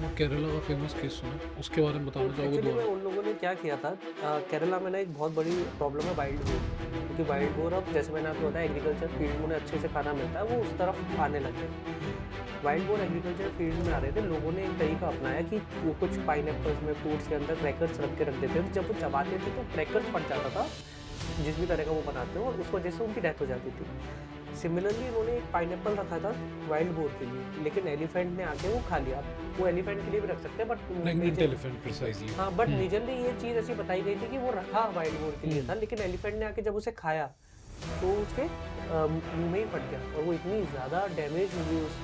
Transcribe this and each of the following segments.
वो केरला का famous case सुना, उसके बारे में तो बताना चाहोगे एक्चुअली में दोबारा? उन लोगों ने क्या किया था, केरला में ना एक बहुत बड़ी प्रॉब्लम है वाइल्ड बोर की, क्योंकि वाइल्ड बोर अब जैसे मैंने आपको बताया एग्रीकल्चर फील्ड में उन्हें अच्छे से खाना मिलता है, वो उस तरफ आने लगे हैं। वाइल्ड बोर एग्रीकल्चर फील्ड में आ रहे थे, लोगों ने एक तरीका अपनाया कि वो कुछ पाइनएप्पल्स में फ्रूट्स के अंदर क्रैकर्स रख के रख देते थे, तो जब वो चबाते थे तो क्रैकर्स फट जाता था, जिस भी तरह का वो बनाते हो, और उस वजह से उनकी डेथ हो जाती थी। सिमिलरली इन्होंने एक पाइनएप्पल रखा था वाइल्ड बोर के लिए, लेकिन एलिफेंट ने आके वो खा लिया। वो एलिफेंट के लिए भी रख सकते हैं, but pregnant major, elephant precisely. हाँ, बट मेजरली ये चीज़ ऐसी बताई गई थी कि वो रखा वाइल्ड बोर के लिए था, लेकिन एलिफेंट ने आके जब उसे खाया तो उसके मुंह में ही फट गया, और वो इतनी ज़्यादा डैमेज हुई उस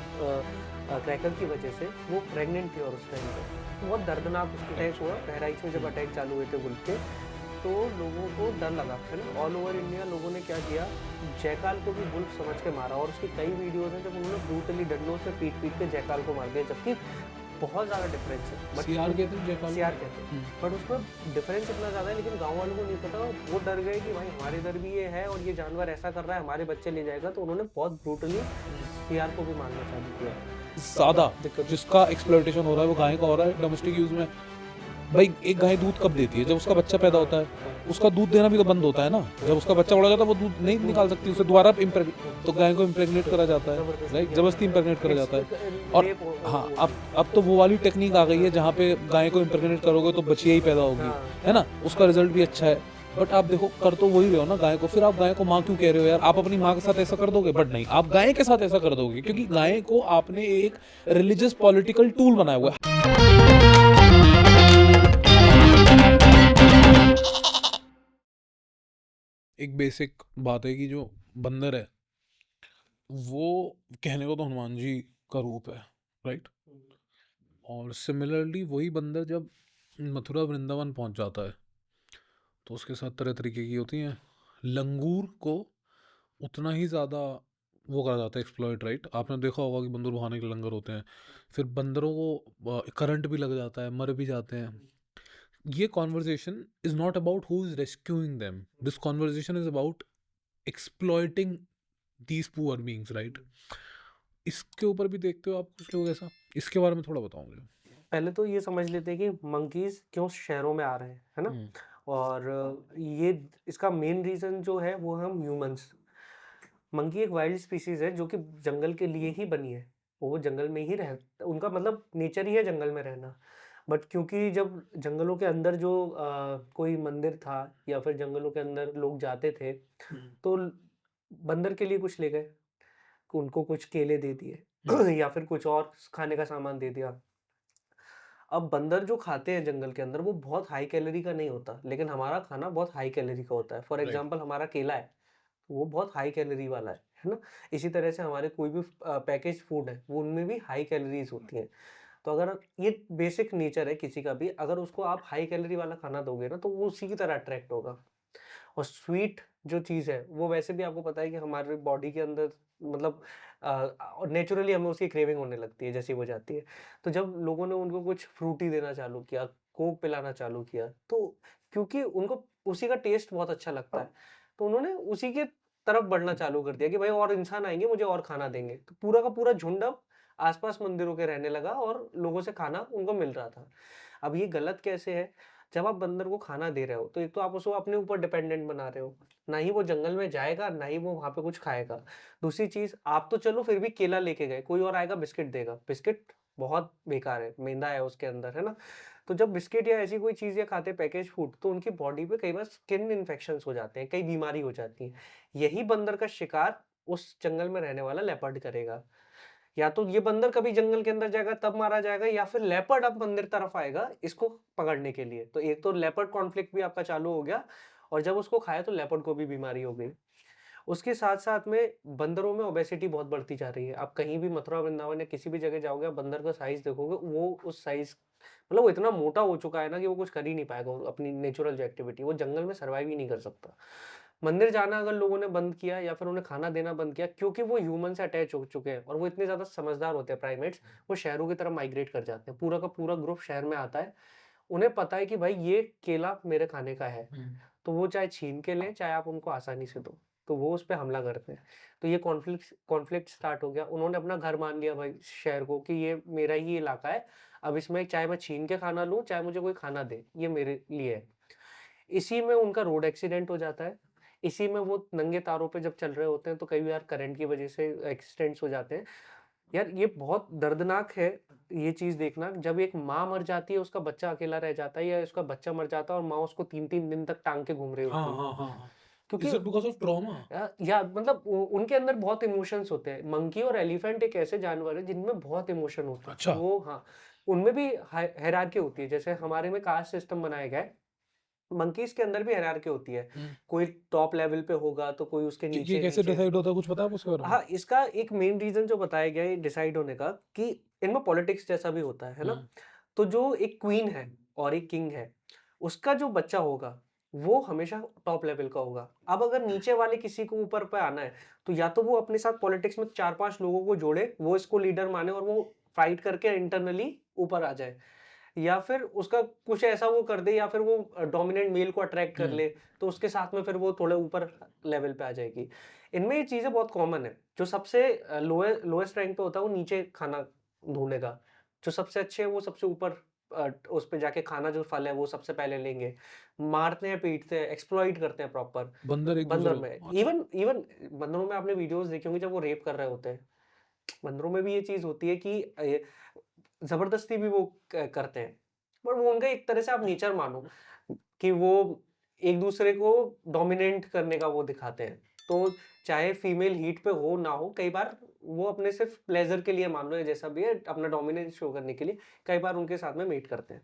क्रैकर की वजह से, वो प्रेग्नेंट थी, और उस टाइम पे बहुत दर्दनाक उसका अटैक हुआ। बहराइच में जब अटैक चालू हुए थे बुल के, तो लोगों को डर लगा, फिर ऑल ओवर इंडिया लोगों ने क्या किया, जयकाल को भी बुल्फ समझ के मारा, और उसकी कई वीडियोज़ हैं जब उन्होंने ब्रूटली डंडों से पीट-पीट के जयकाल को मार दिया, जबकि बहुत ज़्यादा डिफरेंस है। बट सीआर उन कहते हैं जयकाल सीआर को। कहते हैं, बट उसमें डिफरेंस इतना ज़्यादा है, लेकिन गाँव वालों को नहीं पता, वो डर गए कि भाई हमारे इधर भी ये है और ये जानवर ऐसा कर रहा है, हमारे बच्चे ले जाएगा, तो उन्होंने बहुत ब्रूटली सीआर को भी मारना चालू किया। तो ज़्यादा अब दिक्कत, जिसका एक्सप्लॉइटेशन हो रहा है वो गाय का हो रहा है डोमेस्टिक यूज़ में। भाई एक गाय दूध कब देती है? जब उसका बच्चा पैदा हाँ, होता है। हाँ, उसका दूध देना भी तो बंद होता है ना। जब उसका बच्चा बड़ा हो जाता है वो दूध नहीं दूध निकाल सकती, उसे दोबारा इम्प्रेग तो गाय को इम्प्रेग्नेट करा जाता है, ज़बरदस्ती राइट? किया ज़बरदस्ती जाता है, इम्प्रेग्नेट करा इट्स जाता है। एक और रेप हाँ, वो अब होती है। तो वो वाली टेक्नीक आ गई है हाँ, जहाँ पे गाय को इम्प्रेग्नेट करोगे तो बच्चियाँ ही पैदा होगी, हाँ, है ना? उसका रिज़ल्ट भी अच्छा है। बट आप देखो कर तो वही रहे हो ना गाय को, फिर आप गाय को माँ क्यों कह रहे हो यार? आप अपनी माँ के साथ ऐसा कर दोगे? बट नहीं, आप गाय के साथ ऐसा कर दोगे क्योंकि गाय को आपने एक रिलीजियस पॉलिटिकल टूल बनाया हुआ है। एक बेसिक बात है कि जो बंदर है वो कहने को तो हनुमान जी का रूप है, राइट? और सिमिलरली वही बंदर जब मथुरा वृंदावन पहुंच जाता है तो उसके साथ तरह तरीके की होती हैं। लंगूर को उतना ही ज़्यादा वो करा जाता है एक्सप्लॉइट, राइट? आपने देखा होगा कि बंदर बहाने के लंगर होते हैं, फिर बंदरों को करंट भी लग जाता है, मर भी जाते हैं। ये conversation is not about who is rescuing them, this conversation is about exploiting these poor beings, right? इसके ऊपर भी देखते हो आप कुछ लोग ऐसा? इसके बारे में थोड़ा बताओ मुझे। पहले तो ये समझ लेते हैं कि मंकीज़ क्यों शहरों में आ रहे हैं, है ना? हम्म। और ये इसका मेन रीज़न जो है वो हम ह्यूमन्स। मंकी एक वाइल्ड स्पीशीज़ है जो कि जंगल के लिए ही बनी है। वो जंगल में ही रह उनका मतलब नेचर ही है जंगल में रहना। बट क्योंकि जब जंगलों के अंदर जो कोई मंदिर था या फिर जंगलों के अंदर लोग जाते थे, तो ल बंदर के लिए कुछ ले गए, उनको कुछ केले दे दिए या फिर कुछ और खाने का सामान दे दिया। अब बंदर जो खाते हैं जंगल के अंदर वो बहुत हाई कैलोरी का नहीं होता, लेकिन हमारा खाना बहुत हाई कैलोरी का होता है। For right. एग्ज़ाम्पल हमारा केला है, वो बहुत हाई कैलोरी वाला है ना? इसी तरह से हमारे कोई भी पैकेज्ड फूड है, वो उनमें भी हाई कैलोरीज़ होती हैं। तो अगर ये बेसिक नेचर है किसी का भी, अगर उसको आप हाई कैलोरी वाला खाना दोगे ना, तो वो उसी की तरह अट्रैक्ट होगा। और स्वीट जो चीज़ है, वो वैसे भी आपको पता है कि हमारे बॉडी के अंदर मतलब नेचुरली हमें उसकी क्रेविंग होने लगती है जैसे ही वो जाती है। तो जब लोगों ने उनको कुछ फ्रूटी देना चालू किया, कोक पिलाना चालू किया, तो क्योंकि उनको उसी का टेस्ट बहुत अच्छा लगता है, तो उन्होंने उसी के तरफ बढ़ना चालू कर दिया कि भाई और इंसान आएँगे, मुझे और खाना देंगे। तो पूरा का पूरा झुंड अब आस-पास मंदिरों के रहने लगा और लोगों से खाना उनको मिल रहा था। अब ये गलत कैसे है? जब आप बंदर को खाना दे रहे हो, तो एक तो आप उसको अपने ऊपर डिपेंडेंट बना रहे हो। ना ही वो जंगल में जाएगा, ना ही वो वहाँ पे कुछ खाएगा। दूसरी चीज़, आप तो चलो फिर भी केला लेके गए, कोई और आएगा बिस्किट देगा। बिस्किट बहुत बेकार है, मैदा है उसके अंदर, है ना? तो जब बिस्किट या ऐसी कोई चीज़ें खाते हैं पैकेज्ड फूड, तो उनकी बॉडी पे कई बार स्किन इन्फेक्शंस हो जाते हैं, कई बीमारी हो जाती है। यही बंदर का शिकार उस जंगल में रहने वाला लेपर्ड करेगा। या तो ये बंदर कभी जंगल के अंदर जाएगा तब मारा जाएगा, या फिर लेपर्ड अब बंदर तरफ आएगा इसको पकड़ने के लिए। तो एक तो लेपर्ड कॉन्फ्लिक्ट भी आपका चालू हो गया, और जब उसको खाया तो लेपर्ड को भी बीमारी हो गई। उसके साथ-साथ में बंदरों में ओबेसिटी बहुत बढ़ती जा रही है। आप कहीं भी मथुरा, वृंदावन या किसी भी जगह जाओगे, आप बंदर का साइज़ देखोगे, वो उस साइज़ मतलब वो इतना मोटा हो चुका है ना कि वो कुछ कर ही नहीं पाएगा अपनी नेचुरल जो एक्टिविटी, वो जंगल में सर्वाइव ही नहीं कर सकता। मंदिर जाना अगर लोगों ने बंद किया या फिर उन्हें खाना देना बंद किया, क्योंकि वो ह्यूमन से अटैच हो चुके हैं और वो इतने ज़्यादा समझदार होते हैं प्राइमेट्स, वो शहरों की तरफ माइग्रेट कर जाते हैं। पूरा का पूरा ग्रुप शहर में आता है। उन्हें पता है कि भाई ये केला मेरे खाने का है, तो वो चाहे छीन के लें, चाहे आप उनको आसानी से दो। तो वो उस पे हमला करते हैं। तो ये कॉन्फ्लिक्ट स्टार्ट हो गया। उन्होंने अपना घर मान लिया भाई शहर को कि ये मेरा ही इलाका है। अब इसमें चाहे मैं छीन के खाना लूँ, चाहे मुझे कोई खाना दे, ये मेरे लिए है। इसी में उनका रोड एक्सीडेंट हो जाता है। इसी में वो नंगे तारों पे जब चल रहे होते हैं तो कई बार करंट की वजह से एक्सीडेंट्स हो जाते हैं। यार ये बहुत दर्दनाक है ये चीज़ देखना, जब एक माँ मर जाती है, उसका बच्चा अकेला रह जाता है या उसका बच्चा मर जाता है और माँ उसको 3-3 दिन तक टाँग के घूम रही हाँ, होती है। हाँ, हाँ, हाँ। क्योंकि is it because of trauma? या मतलब उनके अंदर बहुत इमोशंस होते हैं। मंकी और एलिफेंट एक ऐसे जानवर है जिनमें बहुत इमोशन होते हैं। अच्छा। वो हाँ, उनमें भी हायरार्की होती है। जैसे हमारे में कास्ट सिस्टम बनाया गया है, मंकीज़ के अंदर भी हायरार्की होती है। हुँ। कोई टॉप लेवल पे होगा तो कोई उसके ये कैसे नीचे-नीचे। डिसाइड होता है, कुछ पता है आपको उसके बारे में? हाँ, इसका एक मेन रीज़न जो बताया गया है डिसाइड होने का कि इनमें पॉलिटिक्स जैसा भी होता है ना? हुँ। तो जो एक क्वीन है और एक किंग है, उसका जो बच्चा होगा, वो हमेशा टॉप लेवल का होगा। अब अगर नीचे वाले किसी को ऊपर पे आना है, तो या तो वो अपने साथ पॉलिटिक्स में 4-5 लोगों को जोड़े, वो इसको लीडर माने और वो फाइट करके इंटरनली ऊपर आ जाए। या फिर उसका कुछ ऐसा वो कर दे या फिर वो डोमिनेंट मेल को अट्रैक्ट कर हुँ। ले, तो उसके साथ में फिर वो थोड़े ऊपर लेवल पे आ जाएगी। इनमें ये चीज़ें बहुत कॉमन है। जो सबसे लोएस्ट रैंक पे होता है वो नीचे खाना ढूँढेगा। जो सबसे अच्छे हैं वो सबसे ऊपर उस पे जाके खाना जो फल है वो सबसे पहले लेंगे। मारते हैं, पीटते हैं, एक्सप्लॉइट करते हैं प्रॉपर। बंदर बंदर एक-दूसरे में को अच्छा। इवन इवन बंदरों में आपने वीडियोज़ देखी होंगी जब वो रेप कर रहे होते हैं। बंदरों में भी ये चीज़ होती है कि ज़बरदस्ती भी वो करते हैं। पर वो उनका एक तरह से आप नेचर मानो कि वो एक-दूसरे को डोमिनेट करने का वो दिखाते हैं। तो चाहे फीमेल हीट पे हो ना हो, कई बार वो अपने सिर्फ़ प्लेज़र के लिए मान लो या जैसा भी है, अपना डोमिनेंस शो करने के लिए कई बार उनके साथ में मेट करते हैं।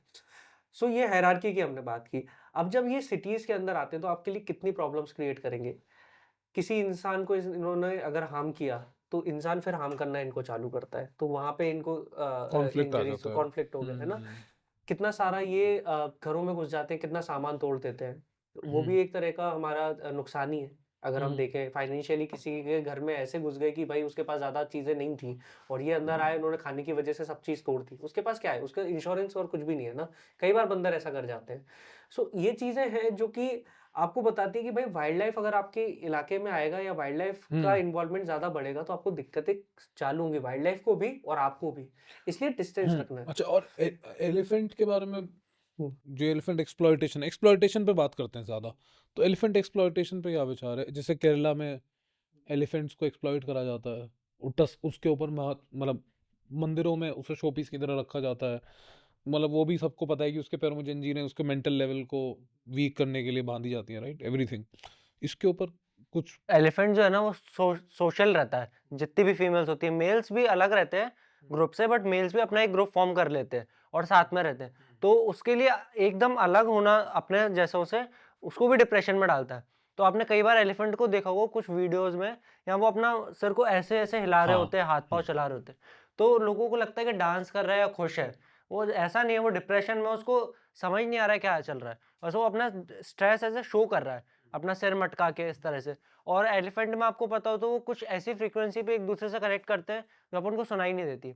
सो ये हायरार्की की हमने बात की। अब जब ये सिटीज़ के अंदर आते हैं तो आपके लिए कितनी प्रॉब्लम्स क्रिएट करेंगे। किसी इंसान को इन्होंने अगर हार्म किया, तो इंसान फिर हार्म करना इनको चालू करता है। तो वहाँ पे इनको कॉन्फ्लिक्ट आ इंजरीज़ जाता है। कॉन्फ्लिक्ट हो गया, है ना? हुँ। कितना सारा ये घरों में घुस जाते हैं, कितना सामान तोड़ देते हैं। वो हुँ। भी एक तरह का हमारा नुकसान ही है। अगर हम हुँ। देखें फाइनेंशियली किसी के घर में ऐसे घुस गए कि भाई उसके पास ज़्यादा चीज़ें नहीं थी और ये अंदर आए, उन्होंने खाने की वजह से सब चीज़ तोड़ दी। उसके पास क्या है? उसका इंश्योरेंस और कुछ भी नहीं है ना। कई बार बंदर ऐसा कर जाते हैं। सो ये चीज़ें हैं जो कि आपको बताती है कि भाई वाइल्ड लाइफ अगर आपके इलाके में आएगा या वाइल्ड लाइफ का हुँ। इन्वॉल्वमेंट ज़्यादा बढ़ेगा तो आपको दिक्कतें चालू होंगी, वाइल्ड लाइफ को भी और आपको भी। इसलिए डिस्टेंस हुँ। रखना है। अच्छा, और एलिफेंट के बारे में, हुँ। जो एलिफेंट एक्सप्लॉइटेशन एक्सप्लॉइटेशन पे बात करते हैं ज़्यादा। तो एलिफेंट एक्सप्लॉइटेशन पे क्या विचार है? जैसे केरला में एलिफेंट्स को एक्सप्लॉइट करा जाता है। उटस उसके ऊपर मतलब मंदिरों में उसे शो पीस की तरह रखा जाता है। मतलब वो भी सबको पता है कि उसके पैरों में जंजीरें उसके मेंटल लेवल को वीक करने के लिए बाँधी जाती हैं, राइट? एवरीथिंग। इसके ऊपर कुछ। एलिफेंट जो है ना वो सोशल रहता है। जितनी भी फीमेल्स होती हैं, मेल्स भी अलग रहते हैं ग्रुप से, बट मेल्स भी अपना एक ग्रुप फॉर्म कर लेते हैं और साथ में रहते हैं। तो उसके लिए एकदम अलग होना अपने जैसों से उसको भी डिप्रेशन में डालता है। तो आपने कई बार एलिफेंट को देखा होगा कुछ वीडियोज़ में, या वो अपना सिर को ऐसे-ऐसे हिला रहे हाँ। होते हैं, हाथ-पाँव हुँ। चला रहे होते हैं। तो लोगों को लगता है कि डांस कर रहा है या खुश है। वो ऐसा नहीं है, वो डिप्रेशन में, उसको समझ नहीं आ रहा है क्या चल रहा है। बस वो अपना स्ट्रेस ऐसे शो कर रहा है, अपना सिर मटका के इस तरह से। और एलिफेंट में आपको पता हो तो वो कुछ ऐसी फ्रीक्वेंसी पे एक-दूसरे से कनेक्ट करते हैं, जो अपन को सुनाई नहीं देती।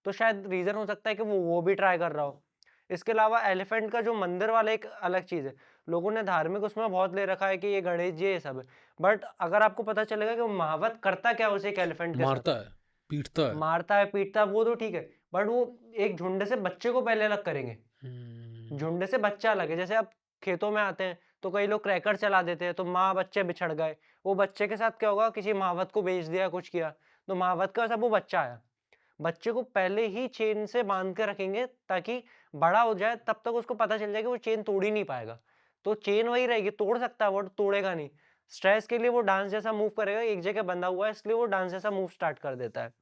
तो शायद रीज़न हो सकता है कि वो भी ट्राई कर रहा हो। इसके अलावा एलिफेंट का जो मंदिर वाला एक अलग चीज़ है। लोगों ने धार्मिक उसमें बहुत ले रखा है कि ये गणेश जी ये सब है। बट अगर आपको पता चलेगा कि वो महावत करता क्या है उस एक एलिफेंट के साथ, मारता है, पीटता है। मारता है, पीटता है, वो तो ठीक है। बट वो एक झुंड से बच्चे को पहले अलग करेंगे। हुँ। झुंड से बच्चा अलग है। जैसे आप खेतों में आते हैं, तो कई लोग क्रैकर चला देते हैं, तो माँ-बच्चे बिछड़ गए। वो बच्चे के साथ क्या होगा, किसी महावत को बेच दिया, कुछ किया, तो महावत का सब वो बच्चा आया। बच्चे को पहले ही चेन से बाँध के रखेंगे ताकि बड़ा हो जाए, तब तक उसको पता चल जाए कि वो चेन तोड़ ही नहीं पाएगा। तो चेन वही रहेगी, तोड़ सकता है बट तोड़ेगा नहीं। स्ट्रेस के लिए वो डांस जैसा मूव करेगा, एक जगह बंधा हुआ है इसलिए वो डांस जैसा मूव स्टार्ट कर देता है।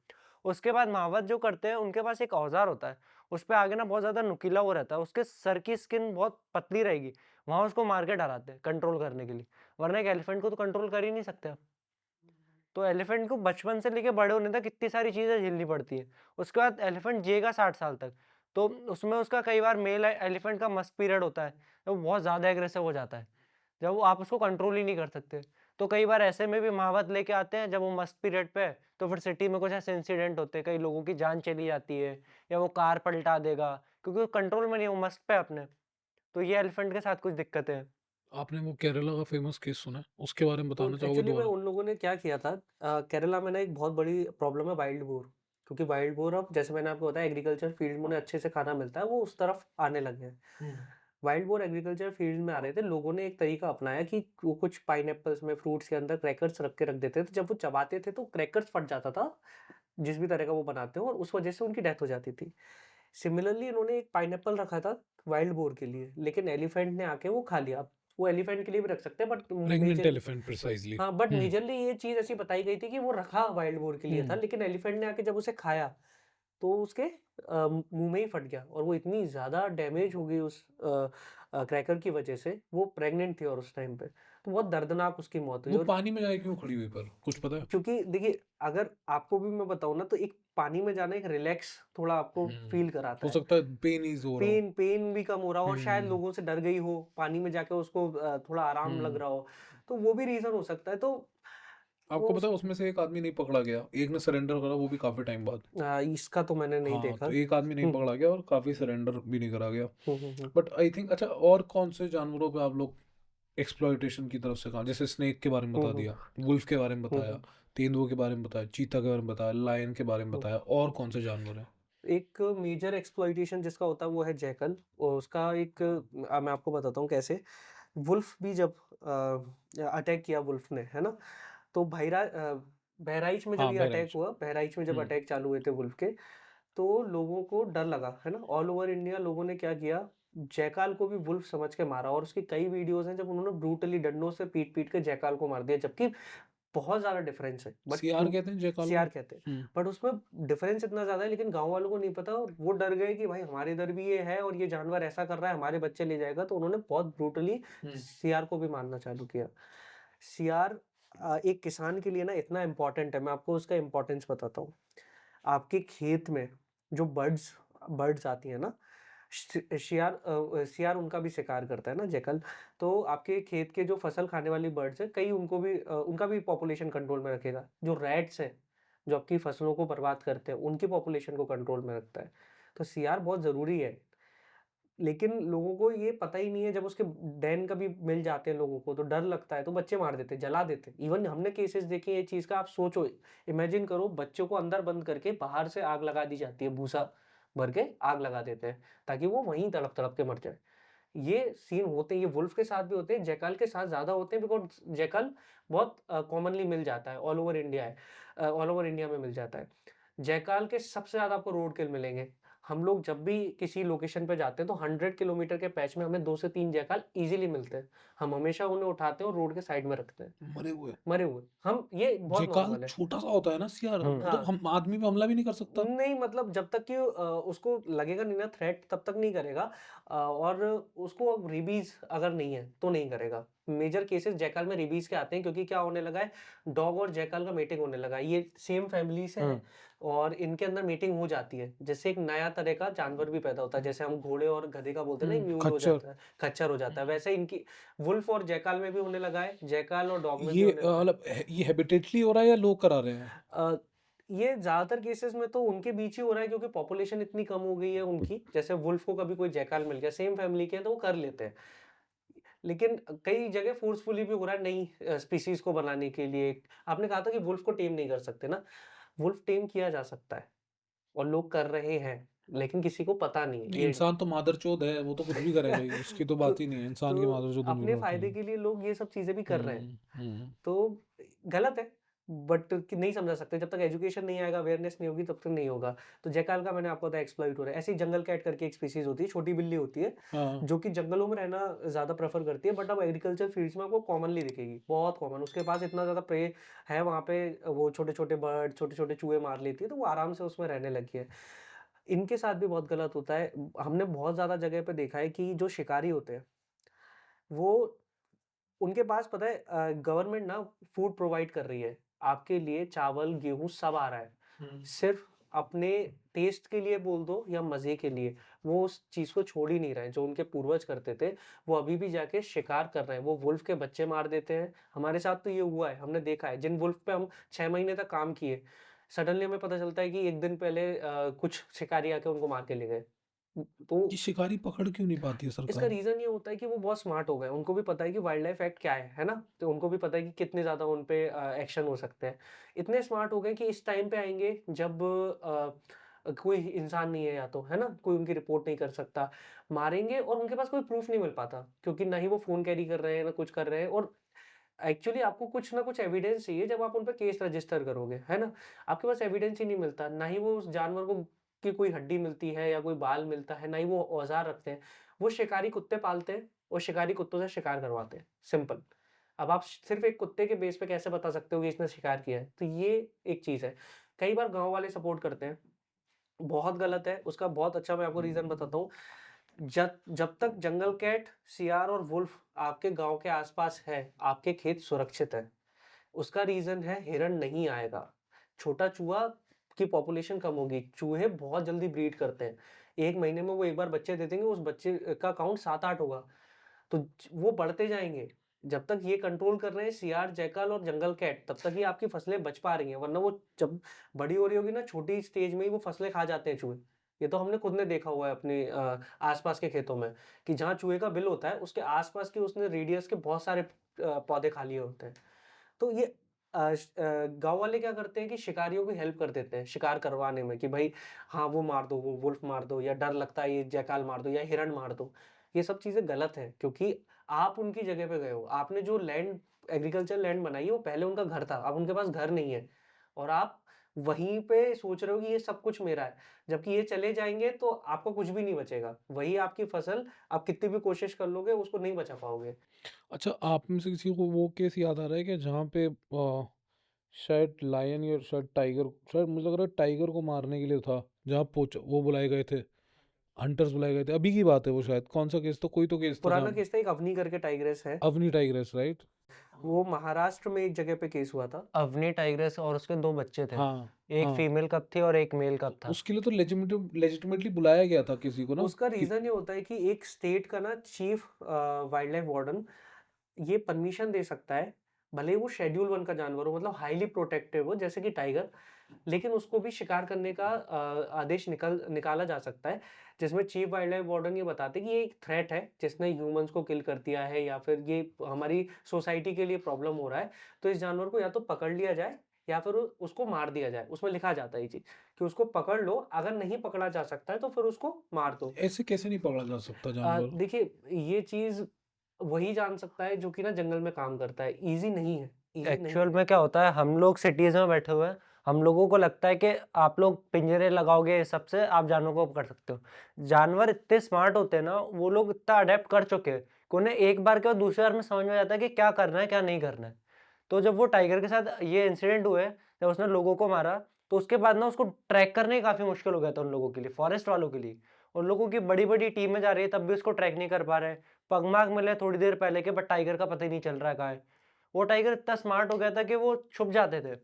उसके बाद महावत जो करते हैं, उनके पास एक औज़ार होता है। उसपे आगे ना बहुत ज़्यादा नुकीला वो रहता है, उसके सर की स्किन बहुत पतली रहेगी। वहाँ उसको मार के डराते हैं कंट्रोल करने के लिए, वरना एक एलिफेंट को तो कंट्रोल कर ही नहीं सकते आप। तो एलिफेंट को बचपन से लेके बड़े होने तक कितनी सारी चीज़ें झेलनी पड़ती हैं। उसके बाद एलिफेंट जिएगा 60 साल तक, तो उसमें उसका कई बार मेल एलिफेंट का मस्ट पीरियड होता है, जब वो बहुत ज़्यादा एग्रेसिव हो जाता है, जब वो आप उसको कंट्रोल ही नहीं कर सकते। तो कई बार ऐसे में भी महावत लेके आते हैं जब वो मस्ट पीरियड पे है, तो फिर सिटी में कुछ ऐसे इंसिडेंट होते हैं, कई लोगों की जान चली जाती है या वो कार पलटा देगा, क्योंकि वो कंट्रोल में नहीं है, वो मस्ट पे है अपने। तो ये एलिफेंट के साथ कुछ दिक्कतें हैं। आपने वो केरला का फेमस केस सुना है? उसके बारे में तो बताना चाहोगे एक्चुअली में दोबारा? उन लोगों ने क्या किया था, केरला में ना एक बहुत बड़ी प्रॉब्लम है वाइल्ड बोर। क्योंकि वाइल्ड बोर अब जैसे मैंने आपको बताया एग्रीकल्चर फील्ड में उन्हें अच्छे से खाना मिलता है, वो उस तरफ आने लगे हैं। हुँ। वाइल्ड बोर एग्रीकल्चर फील्ड में आ रहे थे, लोगों ने एक तरीका अपनाया कि वो कुछ पाइनएप्पल्स में, फ्रूट्स के अंदर क्रैकर्स रख के रख देते थे। जब वो चबाते थे तो क्रैकर्स फट जाता था, जिस भी तरह का वो बनाते हो, और उस वजह से उनकी डेथ हो जाती थी। सिमिलरली इन्होंने एक पाइनएप्पल रखा था वाइल्ड बोर के लिए, लेकिन एलिफेंट ने आके वो खा लिया। अब वो एलिफेंट के लिए भी रख सकते हैं but pregnant major elephant precisely. हाँ, बट हुँ, मेजरली ये चीज़ ऐसी बताई गई थी कि वो रखा वाइल्ड बोर के लिए था, हुँ। लेकिन एलिफेंट ने आके जब उसे खाया, तो उसके मुँह में ही फट गया और वो इतनी ज़्यादा डैमेज हो गई उस क्रैकर की वजह से, वो प्रेग्नेंट थी और उस टाइम पे, तो बहुत दर्दनाक उसकी मौत हुई। वो और पानी में जाके क्यों खड़ी हुई पर? कुछ पता है? क्योंकि देखिए, अगर आपको भी मैं बताऊँ ना, तो एक पानी में जाना एक रिलैक्स थोड़ा आपको हुँ। फ़ील कराता हो है। सकता है पेन ईज़ हो रहा हो। पेन पेन भी कम हो रहा हो और शायद हुँ, लोगों से डर गई हो, पानी में जाके उसको थोड़ा आराम लग हुँ। रहा हो, तो वो भी रीज़न हो सकता है। तो आपको वो पता है उसमें से एक आदमी नहीं पकड़ा गया। एक ने सरेंडर करा वो भी काफ़ी टाइम बाद। इसका तो मैंने नहीं हाँ, देखा। तो एक आदमी नहीं हुँ, पकड़ा गया और काफ़ी सरेंडर भी नहीं करा गया। हुँ, हुँ, हुँ, बट आई थिंक अच्छा और कौन से जानवरों पे आप लोग एक्सप्लॉइटेशन की तरफ से कहा? जैसे स्नेक के बारे में हुँ, बता हुँ, दिया, वुल्फ के बारे में हुँ, बताया, हुँ, तेंदुओं के बारे में बताया, चीता के बारे में बताया, लायन के बारे में हुँ। बताया और कौन से जानवर हैं? एक मेजर एक्सप्लॉइटेशन जिसका होता है वो है जैकल, और उसका एक मैं आपको बताता हूँ कैसे। वुल्फ भी जब अटैक किया वुल्फ ने, है ना? तो बहराइच में जब हाँ, ये अटैक बहराइच। हुआ, बहराइच में जब हुँ, अटैक चालू हुए थे वुल्फ के, तो लोगों को डर लगा, है ना? ऑल ओवर इंडिया लोगों ने क्या किया, जैकाल को भी वुल्फ समझ के मारा, और उसकी कई वीडियोज़ हैं जब उन्होंने ब्रूटली डंडों से पीट-पीट के जैकाल को मार दिया, जबकि बहुत ज़्यादा डिफरेंस है। बट सियार कहते हैं जयकाल को? सीआर कहते हैं। हुँ, बट उसमें डिफरेंस इतना ज़्यादा है, लेकिन गाँव वालों को नहीं पता, और वो डर गए कि भाई हमारे इधर भी ये है और ये जानवर ऐसा कर रहा है, हमारे बच्चे ले जाएगा, तो उन्होंने बहुत ब्रूटली हुँ। सीआर को भी मारना चालू किया। सीआर एक किसान के लिए ना इतना इम्पोर्टेंट है, मैं आपको उसका इम्पोर्टेंस बताता हूँ। आपके खेत में जो बर्ड्स बर्ड्स आती हैं ना, सियार उनका भी शिकार करता है ना, जैकल। तो आपके खेत के जो फसल खाने वाली बर्ड्स हैं, कई उनको भी उनका भी पॉपुलेशन कंट्रोल में रखेगा। जो रैट्स हैं, जो आपकी फसलों को बर्बाद करते हैं, उनकी पॉपुलेशन को कंट्रोल में रखता है। तो सियार बहुत ज़रूरी है। लेकिन लोगों को ये पता ही नहीं है, जब उसके डैन कभी मिल जाते हैं लोगों को, तो डर लगता है, तो बच्चे मार देते हैं, जला देते हैं। इवन हमने केसेस देखे हैं ये चीज़ का, आप सोचो, इमेजिन करो, बच्चों को अंदर बंद करके बाहर से आग लगा दी जाती है, भूसा भर के आग लगा देते हैं, ताकि वो वहीं तड़प-तड़प के मर जाए। ये सीन होते हैं, ये वुल्फ के साथ भी होते हैं, जैकाल के साथ ज़्यादा होते हैं, बिकॉज़ जैकाल बहुत कॉमनली मिल जाता है, ऑल ओवर इंडिया में मिल जाता है। जैकाल के सबसे ज़्यादा आपको रोड किल मिलेंगे। हम लोग जब भी किसी लोकेशन पे जाते हैं, तो 100 किलोमीटर के पैच में हमें 2 से 3 जैकाल ईज़िली मिलते हैं। हम हमेशा उन्हें उठाते हैं और रोड के साइड में रखते हैं, मरे हुए। मरे हुए। हम ये बहुत जयकाल नॉर्मल है। छोटा-सा होता है ना सियार, मतलब हाँ। हम आदमी पे हमला भी नहीं कर सकता? नहीं, मतलब जब तक कि उसको लगेगा नहीं ना थ्रेट, तब तक नहीं करेगा। और उसको रेबीज़ अगर नहीं है, तो नहीं करेगा। मेजर केसेस जैकाल में रेबीज़ के आते हैं, क्योंकि क्या होने लगा है, डॉग और जैकाल का मेटिंग होने लगा है। ये सेम फैमिली से हैं और इनके अंदर मेटिंग हो जाती है, जिससे एक नया तरह का जानवर भी पैदा होता है। जैसे हम घोड़े और गधे का बोलते हैं ना, एक म्यूल हो खच्चर। जाता है, खच्चर हो जाता है। हुँ। वैसे इनकी वुल्फ और जैकाल में भी होने लगा है, जैकाल और डॉग में भी ये होने लगा है। मतलब ये हैबिटेटली हो रहा है या लोग करा रहे हैं? अ, ये ज़्यादातर केसेज़ में तो उनके बीच ही हो रहा है, क्योंकि पॉपुलेशन इतनी कम हो गई है उनकी। जैसे वुल्फ को कभी कोई जैकाल मिल गया, सेम फैमिली के हैं, तो वो कर लेते हैं। लेकिन कई जगह फ़ोर्सफुली भी हो रहा है, नई स्पीशीज़ को बनाने के लिए। आपने कहा था कि वुल्फ को टेम नहीं कर सकते ना, वुल्फ टेम किया जा सकता है और लोग कर रहे हैं, लेकिन किसी को पता नहीं है। ये इंसान तो मादरचोद है, वो तो कुछ भी करेगा ही, उसकी तो तो बात ही नहीं है, इंसान की तो मादरचोद होने की अपने बात नहीं फ़ायदे है। के लिए लोग ये सब चीज़ें भी कर रहे हैं। हुँ, हुँ। तो गलत है, बट कि नहीं समझा सकते, जब तक एजुकेशन नहीं आएगा, अवेयरनेस नहीं होगी, तब तक नहीं होगा। तो जैकाल का मैंने आपको बताया एक्सप्लॉइट हो रहा है। ऐसे ही जंगल कैट करके एक स्पीशीज़ होती है, छोटी बिल्ली होती है, हाँ, जो कि जंगलों में रहना ज़्यादा प्रेफ़र करती है, बट अब एग्रीकल्चर फील्ड्स में आपको कॉमनली दिखेगी, बहुत कॉमन। उसके पास इतना ज़्यादा प्रे है वहाँ पे, वो छोटे-छोटे बर्ड, छोटे-छोटे चूहे मार लेती है, तो वो आराम से उसमें रहने लगी है। इनके साथ भी बहुत गलत होता है। हमने बहुत ज़्यादा जगह पे देखा है कि जो शिकारी होते हैं, वो उनके पास पता है गवर्नमेंट ना फूड प्रोवाइड कर रही है। आपके लिए चावल, गेहूँ सब आ रहा है। हुँ। सिर्फ़ अपने टेस्ट के लिए बोल दो या मज़े के लिए, वो उस चीज़ को छोड़ ही नहीं रहे हैं। जो उनके पूर्वज करते थे, वो अभी भी जाके शिकार कर रहे हैं। वो वुल्फ के बच्चे मार देते हैं। हमारे साथ तो ये हुआ है, हमने देखा है। जिन वुल्फ पे हम 6 महीने तक काम किए, सडनली हमें पता चलता है कि 1 दिन पहले कुछ शिकारी आके उनको मार के ले गए। तो ये शिकारी पकड़ क्यों नहीं पाती है इसका सरकार? रीज़न ये होता है कि वो बहुत स्मार्ट हो गए हैं। उनको भी पता है कि वाइल्ड लाइफ एक्ट क्या है ना? तो उनको भी पता है कि कितने ज़्यादा उन पे एक्शन हो सकते हैं। इतने स्मार्ट हो गए कि इस टाइम पे आएँगे जब कोई इंसान नहीं है या तो, है ना? कोई उनकी रिपोर्ट नहीं कर सकता। मारेंगे और उनके पास कोई प्रूफ़ नहीं मिल पाता क्योंकि ना ही वो फ़ोन कैरी कर रहे हैं, ना कुछ कर रहे हैं और एक्चुअली आपको कुछ ना कुछ एविडेंस चाहिए जब आप उन पे केस रजिस्टर करोगे, है ना? आपके पास एविडेंस ही नहीं मिलता, ना ही वो उस जानवर को की कोई हड्डी मिलती है या कोई बाल मिलता है, ना ही वो औज़ार रखते हैं। वो शिकारी कुत्ते पालते हैं और शिकारी कुत्तों से शिकार करवाते हैं, सिंपल। अब आप सिर्फ़ एक कुत्ते के बेस पे कैसे बता सकते हो कि इसने शिकार किया है? तो ये एक चीज़ है। कई बार गाँव वाले सपोर्ट करते हैं, बहुत गलत है, उसका बहुत अच्छा मैं आपको रीज़न बताता हूँ। जब जब तक जंगल कैट, सियार और वुल्फ आपके गाँव के आस-पास है, आपके खेत सुरक्षित हैं। उसका रीज़न है हिरन नहीं आएगा। छोटा चूहा की पॉपुलेशन कम होगी। चूहे बहुत जल्दी ब्रीड करते हैं। 1 महीने में वो एक बार बच्चे दे देंगे, उस बच्चे का काउंट 7-8 होगा। तो वो बढ़ते जाएँगे। जब तक ये कंट्रोल कर रहे हैं सियार, जैकल और जंगल कैट, तब तक ही आपकी फसलें बच पा रही हैं, वरना वो जब बड़ी हो रही होगी ना, छोटी स्टेज में ही वो फसलें खा जाते हैं चूहे। ये तो हमने खुद ने देखा हुआ है अपने आस-पास के खेतों में कि जहाँ चूहे का बिल होता है, उसके आस-पास के उसने रेडियस के बहुत सारे पौधे खा लिए होते हैं। तो ये गाँव वाले क्या करते हैं कि शिकारियों की हेल्प कर देते हैं, शिकार करवाने में कि भई हाँ, वो मार दो, वो वुल्फ मार दो या डर लगता है ये जैकाल मार दो या हिरण मार दो। ये सब चीज़ें गलत हैं क्योंकि आप उनकी जगह पे गए हो। आपने जो लैंड एग्रीकल्चर लैंड बनाई है वो पहले उनका घर था, अब उनके पास घर नहीं है और आप वहीं पे सोच रहे हो कि ये सब कुछ मेरा है। जबकि ये चले जाएँगे तो आपको कुछ भी नहीं बचेगा। वही आपकी फसल आप कितनी भी कोशिश कर लोगे उसको नहीं बचा पाओगे। अच्छा, आप में से किसी को वो केस याद आ रहा है कि जहाँ पे शायद लायन या शायद टाइगर, शायद मुझे लग रहा है टाइगर को मारने के लिए था, जहाँ पोच वो बुलाए गए थे, हंटर्स बुलाए गए थे। अभी की बात है वो शायद, कौन-सा केस था? कोई तो केस था पुराना जहाँ केस था एक अवनी करके टाइग्रेस है। Avni tigress, right? वो महाराष्ट्र में एक जगह पे केस हुआ था। अवनी टाइग्रेस और उसके 2 बच्चे थे। हाँ, एक हाँ। फीमेल कप थी और एक मेल तो कप था। उसके लिए तो लेजिटिमेटली बुलाया गया था किसी को ना उसका कि रीज़न ये होता है कि एक स्टेट का ना चीफ वाइल्ड लाइफ वार्डन ये परमिशन दे सकता है, भले ही वो शेड्यूल 1 का जानवर हो मतलब हाइली प्रोटेक्टिव हो जैसे कि टाइगर, लेकिन उसको भी शिकार करने का आदेश निकाला जा सकता है, जिसमें चीफ वाइल्ड लाइफ वार्डन ये बताते हैं कि ये एक थ्रेट है, जिसने ह्यूमन्स को किल कर दिया है या फिर ये हमारी सोसाइटी के लिए प्रॉब्लम हो रहा है, तो इस जानवर को या तो पकड़ लिया जाए या फिर उसको मार दिया जाए। उसमें लिखा जाता है ये चीज़ कि उसको पकड़ लो, अगर नहीं पकड़ा जा सकता है तो फिर उसको मार दो। ऐसे कैसे नहीं पकड़ा जा सकता जानवर? देखिए ये चीज़ वही जान सकता है जो कि ना जंगल में काम करता है, ईज़ी नहीं है, ईज़ी नहीं एक्चुअल है। में क्या होता है, हम लोग सिटीज़ में बैठे हुए हैं, हम लोगों को लगता है कि आप लोग पिंजरे लगाओगे इस सब से आप जानवरों को पकड़ सकते हो। जानवर इतने स्मार्ट होते हैं ना, वो लोग इतना अडैप्ट कर चुके हैं कि उन्हें एक बार के बाद दूसरी बार में समझ में आ जाता है कि क्या करना है, क्या नहीं करना है। तो जब वो टाइगर के साथ ये इंसिडेंट हुए, जब उसने लोगों को मारा, तो उसके बाद ना उसको ट्रैक करना ही काफ़ी मुश्किल हो गया था उन लोगों के लिए, फॉरेस्ट वालों के लिए। उन लोगों की बड़ी-बड़ी टीमें जा रही है, तब भी उसको ट्रैक नहीं कर पा रहे हैं। पगमार्क मिले थोड़ी देर पहले के, बट टाइगर का पता ही नहीं चल रहा है कहाँ है। वो टाइगर इतना स्मार्ट हो गया था कि वो छुप जाते थे।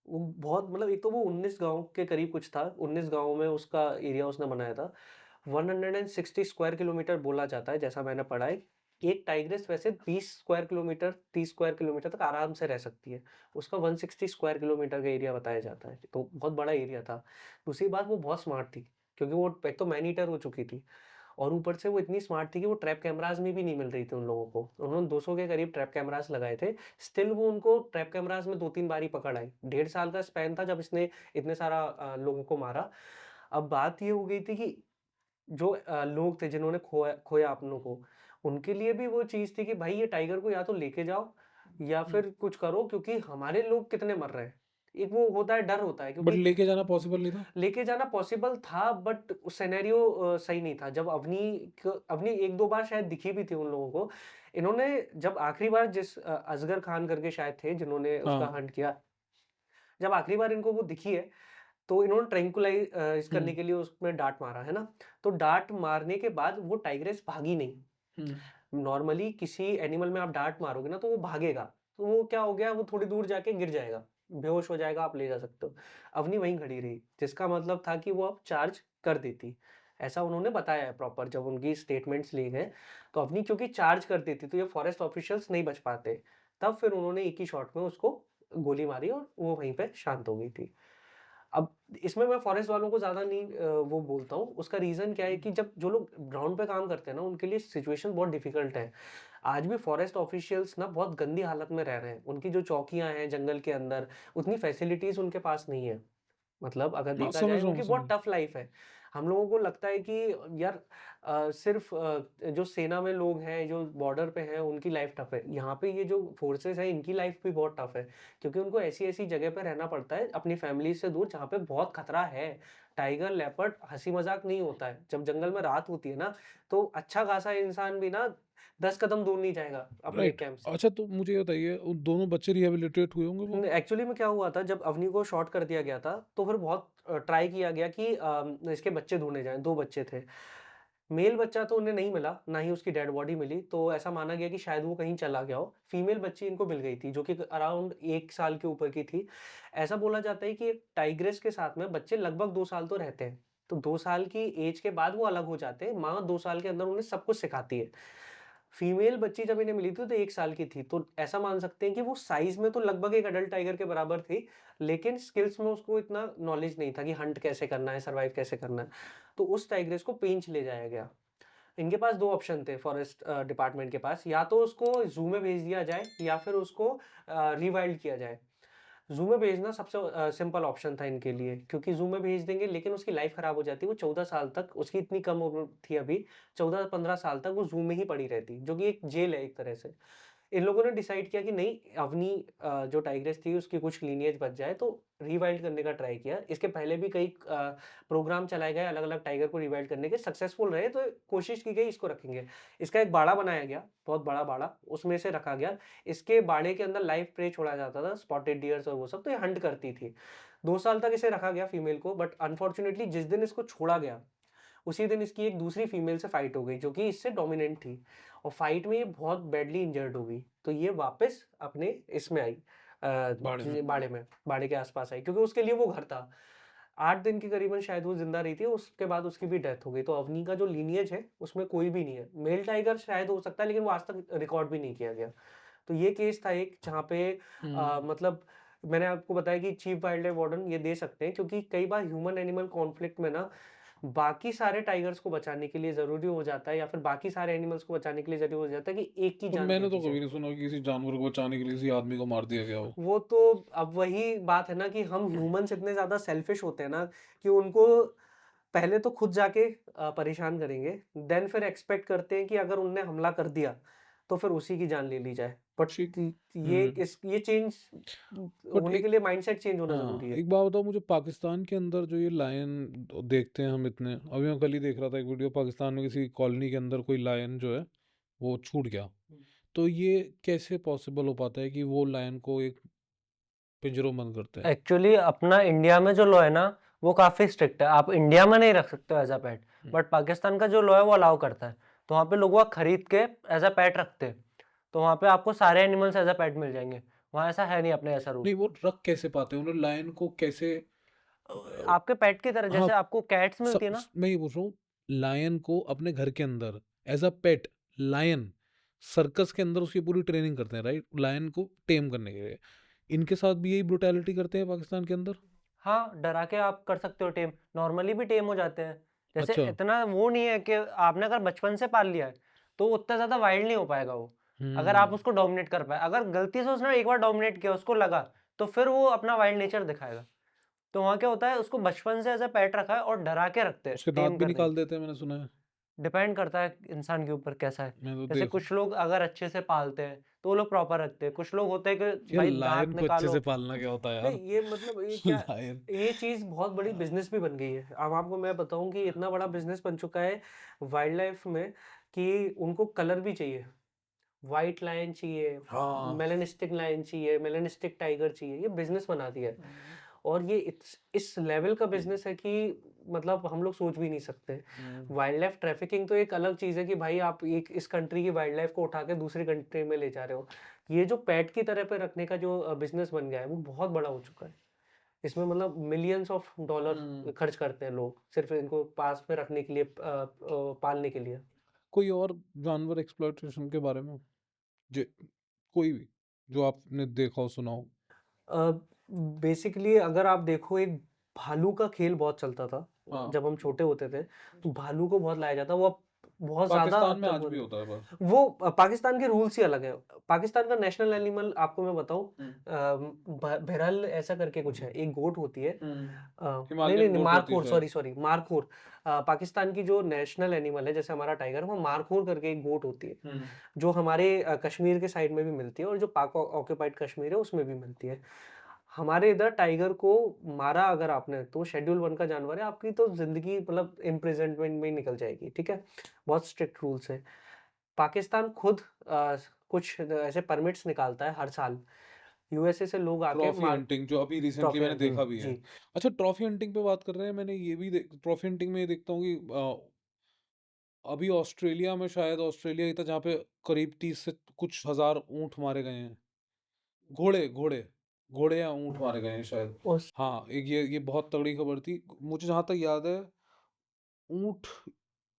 वो बहुत मतलब एक तो वो 19 गाँव के करीब कुछ था, 19 गाँव में उसका एरिया उसने बनाया था। 160 स्क्वायर किलोमीटर बोला जाता है, जैसा मैंने पढ़ा है। एक टाइग्रेस वैसे 20 स्क्वायर किलोमीटर, 30 स्क्वायर किलोमीटर तक आराम से रह सकती है। उसका 160 स्क्वायर किलोमीटर का एरिया बताया जाता है, तो बहुत बड़ा एरिया था। दूसरी बात वो बहुत स्मार्ट थी, क्योंकि वो एक तो मैन ईटर हो चुकी थी और ऊपर से वो इतनी स्मार्ट थी कि वो ट्रैप कैमराज़ में भी नहीं मिल रही थी उन लोगों को। उन्होंने 200 के करीब ट्रैप कैमराज़ लगाए थे, स्टिल वो उनको ट्रैप कैमराज़ में 2-3 बार ही पकड़ आई। 1.5 साल का स्पैन था जब इसने इतने सारा लोगों को मारा। अब बात ये हो गई थी कि जो लोग थे जिन्होंने खोया खोया अपनों को, उनके लिए भी वो चीज़ थी कि भाई ये टाइगर को या तो लेके जाओ या हुँ। फिर कुछ करो क्योंकि हमारे लोग कितने मर रहे हैं। एक वो होता है डर होता है बट क्योंकि लेके जाना पॉसिबल नहीं था? लेके जाना पॉसिबल था बट सिनेरियो सही नहीं था। जब अवनी 1-2 बार शायद दिखी भी थी उन लोगों को। इन्होंने जब आखिरी बार जिस असगर खान करके शायद थे जिन्होंने उसका हाँ। हंट किया। जब आखिरी बार इनको वो दिखी है, तो इन्होंने हुँ, करने के लिए उसमें डाँट मारा, है ना? तो डाँट मारने के बाद वो टाइग्रेस भागी नहीं। हुँ। नॉर्मली किसी एनिमल में आप डाँट मारोगे ना तो वो भागेगा। तो वो क्या हो गया वो थोड़ी दूर जाके गिर जाएगा, बेहोश हो जाएगा, आप ले जा सकते हो। अवनी वहीं खड़ी रही, जिसका मतलब था कि वो अब चार्ज कर देती। ऐसा उन्होंने बताया है प्रॉपर जब उनकी स्टेटमेंट्स लिए गए, तो अवनी चूँकि चार्ज कर देती तो ये फॉरेस्ट ऑफिशियल्स नहीं बच पाते। तब फिर उन्होंने एक ही शॉट में उसको गोली मारी और वो वहीं पे शांत हो गई थी। अब इसमें मैं फॉरेस्ट वालों को ज़्यादा नहीं वो बोलता हूँ। उसका रीज़न क्या है कि जब जो लोग ग्राउंड पे काम करते हैं ना, उनके लिए सिचुएशन बहुत डिफ़िकल्ट है। आज भी फॉरेस्ट ऑफिशियल्स ना बहुत गंदी हालत में रह रहे हैं। उनकी जो चौकियाँ हैं जंगल के अंदर, उतनी फैसिलिटीज़ उनके पास नहीं है। मतलब अगर हाँ, देखा समझ जाए रहा हूँ उनकी मैं, बहुत समझ टफ लाइफ है। हम लोगों को लगता है कि यार सिर्फ जो सेना में लोग हैं, जो बॉर्डर पे हैं, उनकी लाइफ टफ है। यहाँ पे ये जो फोर्सेस हैं, इनकी लाइफ भी बहुत टफ है, क्योंकि उनको ऐसी-ऐसी जगह पे रहना पड़ता है अपनी फैमिली से दूर, जहाँ पे बहुत खतरा है। टाइगर, लेपर्ड हँसी मज़ाक नहीं होता है। जब जंगल में रात होती है ना, तो अच्छा खासा इंसान भी ना 10 कदम दूर नहीं जाएगा अपने राइट। कैंप से। अच्छा, तो मुझे ये बताइए, उन दोनों बच्चे रिहेबिलिटेट हुए होंगे वो? एक्चुअली में क्या हुआ था, जब अवनी को शॉट कर दिया गया था, तो फिर बहुत ट्राई किया गया कि इसके बच्चे ढूँढे जाएँ, 2 बच्चे थे। मेल बच्चा तो उन्हें नहीं मिला, ना ही उसकी डेड बॉडी मिली, तो ऐसा माना गया कि शायद वो कहीं चला गया हो। फीमेल बच्ची इनको मिल गई थी, जो कि अराउंड 1 साल के ऊपर की थी। ऐसा बोला जाता है कि एक टाइग्रेस के साथ में बच्चे लगभग 2 साल तो रहते हैं। तो 2 साल की एज के बाद वो अलग हो जाते हैं। माँ 2 साल के अंदर उन्हें सब कुछ सिखाती है। फीमेल बच्ची जब इन्हें मिली थी तो 1 साल की थी, तो ऐसा मान सकते हैं कि वो साइज़ में तो लगभग एक एडल्ट टाइगर के बराबर थी, लेकिन स्किल्स में उसको इतना नॉलेज नहीं था कि हंट कैसे करना है, सर्वाइव कैसे करना है। तो उस टाइग्रेस को पेंच ले जाया गया। इनके पास 2 ऑप्शन थे फॉरेस्ट डिपार्टमेंट के पास, या तो उसको ज़ू में भेज दिया जाए या फिर उसको रिवाइल्ड किया जाए। ज़ू में भेजना सबसे सिंपल ऑप्शन था इनके लिए, क्योंकि ज़ू में भेज देंगे लेकिन उसकी लाइफ़ खराब हो जाती। वो 14 साल तक, उसकी इतनी कम उम्र थी अभी, 14-15 साल तक वो ज़ू में ही पड़ी रहती, जो कि एक जेल है एक तरह से। इन लोगों ने डिसाइड किया कि नहीं, अवनी जो टाइग्रेस थी उसकी कुछ लीनिएज बच जाए, तो रिवाइल्ड करने का ट्राई किया। इसके पहले भी कई प्रोग्राम चलाए गए अलग-अलग टाइगर को रिवाइल्ड करने के, सक्सेसफुल रहे, तो कोशिश की गई इसको रखेंगे। इसका एक बाड़ा बनाया गया, बहुत बड़ा बाड़ा, उसमें से रखा गया। इसके बाड़े के अंदर लाइव प्रे छोड़ा जाता था, स्पॉटेड डियर्स और वो सब, तो ये हंट करती थी। 2 साल तक इसे रखा गया फीमेल को, बट अनफॉर्च्यूनेटली जिस दिन इसको छोड़ा गया, उसी दिन इसकी एक दूसरी फीमेल से फाइट हो गई, जो कि इससे डोमिनेंट थी, और फाइट में ये बहुत बैडली इंजर्ड हो गई। तो ये वापस अपने इसमें आई, बाड़े में। बाड़े के आस-पास आई, क्योंकि उसके लिए वो घर था। 8 दिन के करीबन शायद वो ज़िंदा रही थी, उसके बाद उसकी भी डेथ हो गई। तो अवनी का जो लिनिएज है, उसमें कोई भी नहीं है। मेल टाइगर शायद हो सकता है, लेकिन वो आज तक रिकॉर्ड भी नहीं किया गया। तो ये केस था एक, जहाँ पे हुँ। मतलब मैंने आपको बताया कि चीफ वाइल्ड लाइफ वार्डन ये दे सकते हैं, क्योंकि कई बार ह्यूमन एनिमल कॉन्फ्लिक्ट में ना बाकी सारे टाइगर्स को बचाने के लिए ज़रूरी हो जाता है, या फिर बाकी सारे एनिमल्स को बचाने के लिए ज़रूरी हो जाता है कि एक की पर जान मैंने दे तो दी कभी जाए। नहीं सुना कि किसी जानवर को बचाने के लिए किसी आदमी को मार दिया गया हो। वो तो अब वही बात है ना कि हम ह्यूमन्स इतने ज़्यादा सेल्फिश होते हैं ना, कि उनको पहले तो खुद जाके परेशान करेंगे, देन फिर एक्सपेक्ट करते हैं कि अगर उनने हमला कर दिया, तो फिर उसी की जान ले ली जाए। बट ठीक। हुँ। ये चेंज बट होने के एक लिए माइंडसेट चेंज होना हाँ, ज़रूरी है। एक बात बताओ मुझे, पाकिस्तान के अंदर जो ये लायन देखते हैं हम इतने, अभी मैं कल ही देख रहा था एक वीडियो, पाकिस्तान में किसी कॉलोनी के अंदर कोई लायन जो है वो छूट गया। तो ये कैसे पॉसिबल हो पाता है कि वो लायन को एक पिंजरों में बंद करते हैं? एक्चुअली अपना इंडिया में जो लॉ है ना, वो काफ़ी स्ट्रिक्ट है। आप इंडिया में नहीं रख सकते हो as a pet, hmm. But Pakistan का जो लॉ है वो अलाउ करता है। तो वहाँ पे लोग वो खरीद के एज़ अ पेट रखते हैं। तो वहाँ पे आपको सारे एनिमल्स एज़ अ पेट मिल जाएँगे। वहाँ ऐसा है नहीं अपने जैसा रूल। नहीं, वो रख कैसे पाते हैं? उन्होंने लायन को कैसे आपके पेट की तरह, हाँ, जैसे आपको कैट्स मिलती है ना। मैं ये पूछ रहा हूँ, लायन को अपने घर के अंदर as a pet, lion circus के अंदर उसकी पूरी ट्रेनिंग करते हैं, राइट? लायन को टेम करने के लिए। इनके साथ भी यही ब्रुटैलिटी करते हैं पाकिस्तान के अंदर? हाँ, डरा के आप कर सकते हो टेम, नॉर्मली भी टेम हो जाते हैं। जैसे अच्छा। इतना वो नहीं है कि आपने अगर बचपन से पाल लिया है, तो उतना ज़्यादा वाइल्ड नहीं हो पाएगा वो। अगर आप हुँ। उसको डोमिनेट कर पाए, अगर गलती से उसने एक बार डोमिनेट किया, उसको लगा, तो फिर वो अपना वाइल्ड नेचर दिखाएगा। तो वहाँ क्या होता है, उसको बचपन से एज़ अ पेट रखा है और डरा के रखते हैं, उसके दाँत टेम भी करने। निकाल देते हैं, मैंने सुना है। डिपेंड करता है इंसान के ऊपर कैसा है। मैं तो जैसे देख कुछ लोग अगर अच्छे से पालते हैं, तो वो लोग प्रॉपर रखते हैं। कुछ लोग होते हैं कि यार, भाई लायन दाँत को अच्छे निकालो। से पालना क्या होता है यार? नहीं, ये मतलब ये क्या, लायन ये चीज़ बहुत बड़ी बिज़नेस भी बन गई है। अब आपको मैं बताऊँ कि इतना बड़ा बिज़नेस बन चुका है वाइल्ड लाइफ़ में, कि उनको कलर भी चाहिए। व्हाइट लायन चाहिए, हाँ। मेलानिस्टिक लायन चाहिए, मेलानिस्टिक टाइगर चाहिए, ये बिज़नेस बना दिया है। और ये इस लेवल का बिज़नेस है कि मतलब हम लोग सोच भी नहीं सकते। हुँ। वाइल्ड लाइफ़ ट्रैफ़िकिंग तो एक अलग चीज़ है कि भाई आप एक इस कंट्री की वाइल्ड लाइफ़ को उठा के दूसरी कंट्री में ले जा रहे हो। ये जो पेट की तरह पे रखने का जो बिज़नेस बन गया है, वो बहुत बड़ा हो चुका है। इसमें मतलब मिलियंस ऑफ डॉलर हुँ। खर्च करते हैं लोग, सिर्फ़ इनको पास में रखने के लिए, पालने के लिए। कोई और जानवर एक्सप्लॉइटेशन के बारे में? जे कोई भी, जो आपने देखा हो, सुना हो? अ, बेसिकली अगर आप देखो, एक भालू का खेल बहुत चलता था हाँ जब हम छोटे होते थे, तो भालू को बहुत लाया जाता, वो अब बहुत ज़्यादा पाकिस्तान अब में तक आज वो भी नहीं। होता है पर वो पाकिस्तान के रूल्स ही अलग है। पाकिस्तान का नेशनल एनिमल आपको मैं बताऊं, बहरहाल ऐसा करके कुछ है, एक गोट होती है। नहीं हिमालयन नहीं नहीं, गोट होती है मारखोर, शायद। Sorry sorry, markhor. पाकिस्तान की जो नेशनल एनिमल है, जैसे हमारा टाइगर, वो मारखोर करके एक गोट होती है, जो हमारे कश्मीर के साइड में भी मिलती है और जो पाक ऑक्यूपाइड कश्मीर है उसमें भी मिलती है। हमारे इधर टाइगर को मारा अगर आपने, तो शेड्यूल 1 का जानवर है, आपकी तो जिंदगी मतलब इम्प्रिजनमेंट में ही निकल जाएगी, ठीक है। बहुत स्ट्रिक्ट रूल्स है। पाकिस्तान खुद कुछ ऐसे परमिट्स निकालता है हर साल, यूएसए से लोग आके ट्रॉफी मार हंटिंग जो अभी रिसेंटली ट्रॉफी मैंने हंटिंग, देखा भी है। जी। अच्छा ट्रॉफी हंटिंग पे बात कर रहे हैं, मैंने ये भी ट्रॉफी हंटिंग में ये देखता हूँ कि अभी ऑस्ट्रेलिया में, शायद ऑस्ट्रेलिया ही था जहाँ पे करीब 30 से कुछ हजार ऊंट मारे गए हैं। घोड़े घोड़े घोड़े या ऊंट मारे गए हैं शायद। उस हाँ एक ये बहुत तगड़ी खबर थी, मुझे जहाँ तक याद है ऊंट